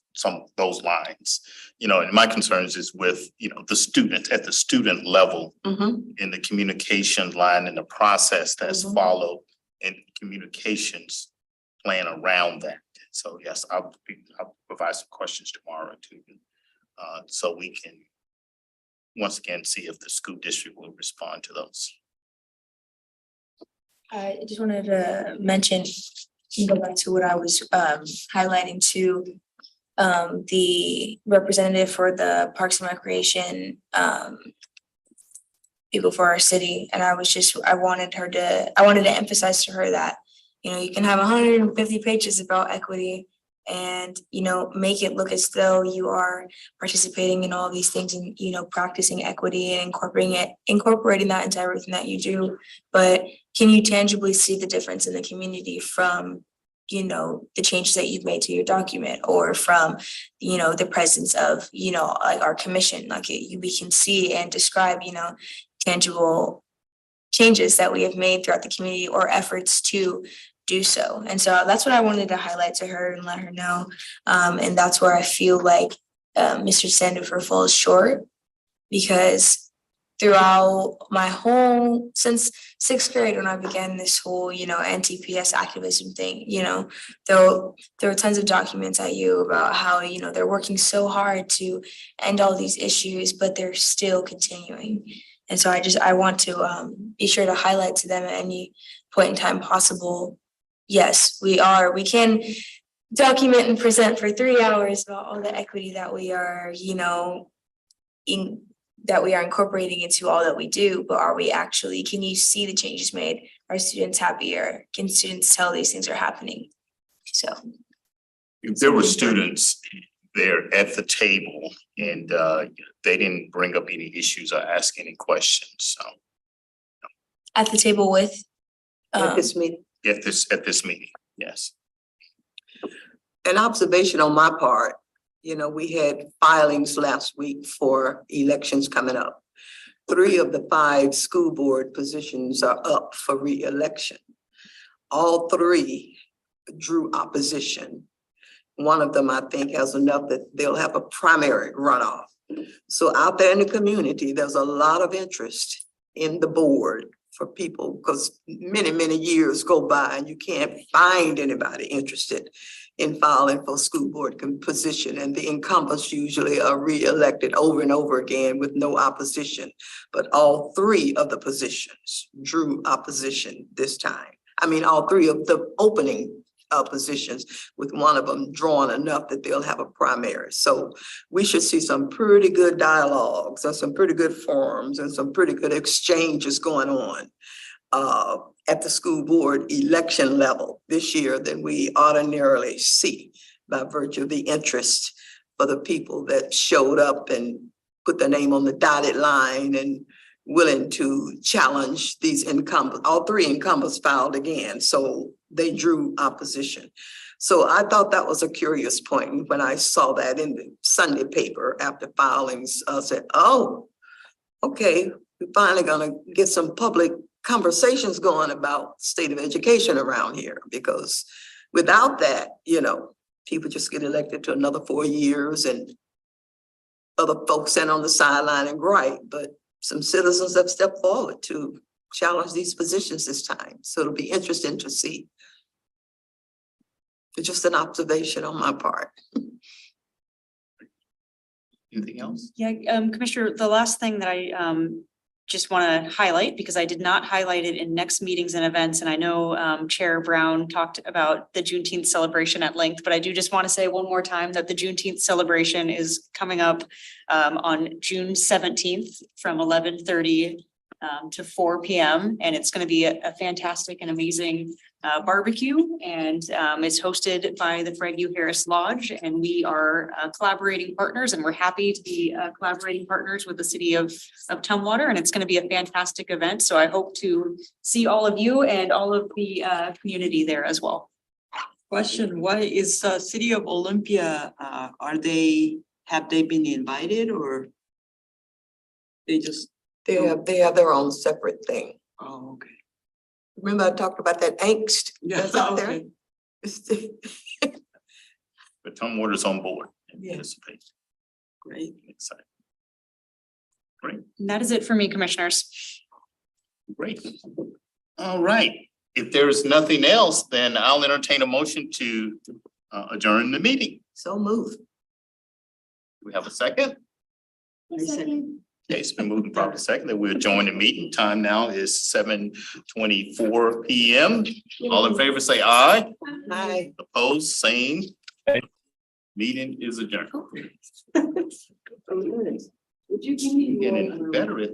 lines. And my concerns is with, the students at the student level in the communication line and the process that's followed and communications plan around that. So yes, I'll provide some questions tomorrow too. So we can once again see if the school district will respond to those. I just wanted to mention, go back to what I was highlighting to the representative for the Parks and Recreation people for our city. And I wanted to emphasize to her that, you can have 150 pages about equity and, make it look as though you are participating in all these things and, practicing equity and incorporating that into everything that you do. But can you tangibly see the difference in the community from, the changes that you've made to your document, or from, the presence of, like our commission, we can see and describe, tangible changes that we have made throughout the community or efforts to do so. And so that's what I wanted to highlight to her and let her know. And that's where I feel like Mr. Sandifer falls short, because throughout since sixth grade, when I began this whole, anti-PS activism thing, there were tons of documents at you about how, they're working so hard to end all these issues, but they're still continuing. And so I want to be sure to highlight to them at any point in time possible. Yes, we can document and present for 3 hours about all the equity that we are, incorporating into all that we do, but can you see the changes made? Are students happier? Can students tell these things are happening? So. There were students there at the table and they didn't bring up any issues or ask any questions, so. At the table with? At this meeting? At this meeting, yes. An observation on my part, we had filings last week for elections coming up. 3 of the 5 school board positions are up for re-election. All 3 drew opposition. One of them, I think, has enough that they'll have a primary runoff. So out there in the community, there's a lot of interest in the board for people, because many years go by and you can't find anybody interested in filing for school board position, and the incumbents usually are re-elected over and over again with no opposition. But all three of the positions drew opposition this time. I mean, all three of the opening positions, with one of them drawn enough that they'll have a primary. So we should see some pretty good dialogues and some pretty good forums and some pretty good exchanges going on at the school board election level this year than we ordinarily see, by virtue of the interest for the people that showed up and put their name on the dotted line and willing to challenge these incumbents. All three incumbents filed again, so they drew opposition. So I thought that was a curious point when I saw that in the Sunday paper after filings. I said, oh, okay, we're finally gonna get some public conversations going about state of education around here, because without that, you know, people just get elected to another 4 years and other folks sit on the sideline and gripe, but some citizens have stepped forward to challenge these positions this time. So it'll be interesting to see. It's just an observation on my part. Anything else? Yeah, Commissioner, the last thing that I just want to highlight, because I did not highlight it in next meetings and events, and I know Chair Brown talked about the Juneteenth celebration at length, but I do just want to say one more time that the Juneteenth celebration is coming up on June 17th from 11:30 to 4 p.m. And it's going to be a fantastic and amazing barbecue, and it's hosted by the Fred U. Harris Lodge, and we are collaborating partners, and we're happy to be collaborating partners with the city of Tumwater, and it's going to be a fantastic event. So I hope to see all of you and all of the community there as well. Question, why is City of Olympia, have they been invited or they just, They have their own separate thing. oh, okay. Remember I talked about that angst that's out there? Okay, But Tumwater's on board and Yeah. participate. great. Excited. And that is it for me, commissioners. Great. All right. If there's nothing else, then I'll entertain a motion to adjourn the meeting. So moved. Do we have a second? Okay, it's been moved and properly second that we'll join the meeting. Time now is 7:24 p.m. All in favor, say aye. Hi. Opposed, same. Meeting is adjourned. Would you give me Getting better at this.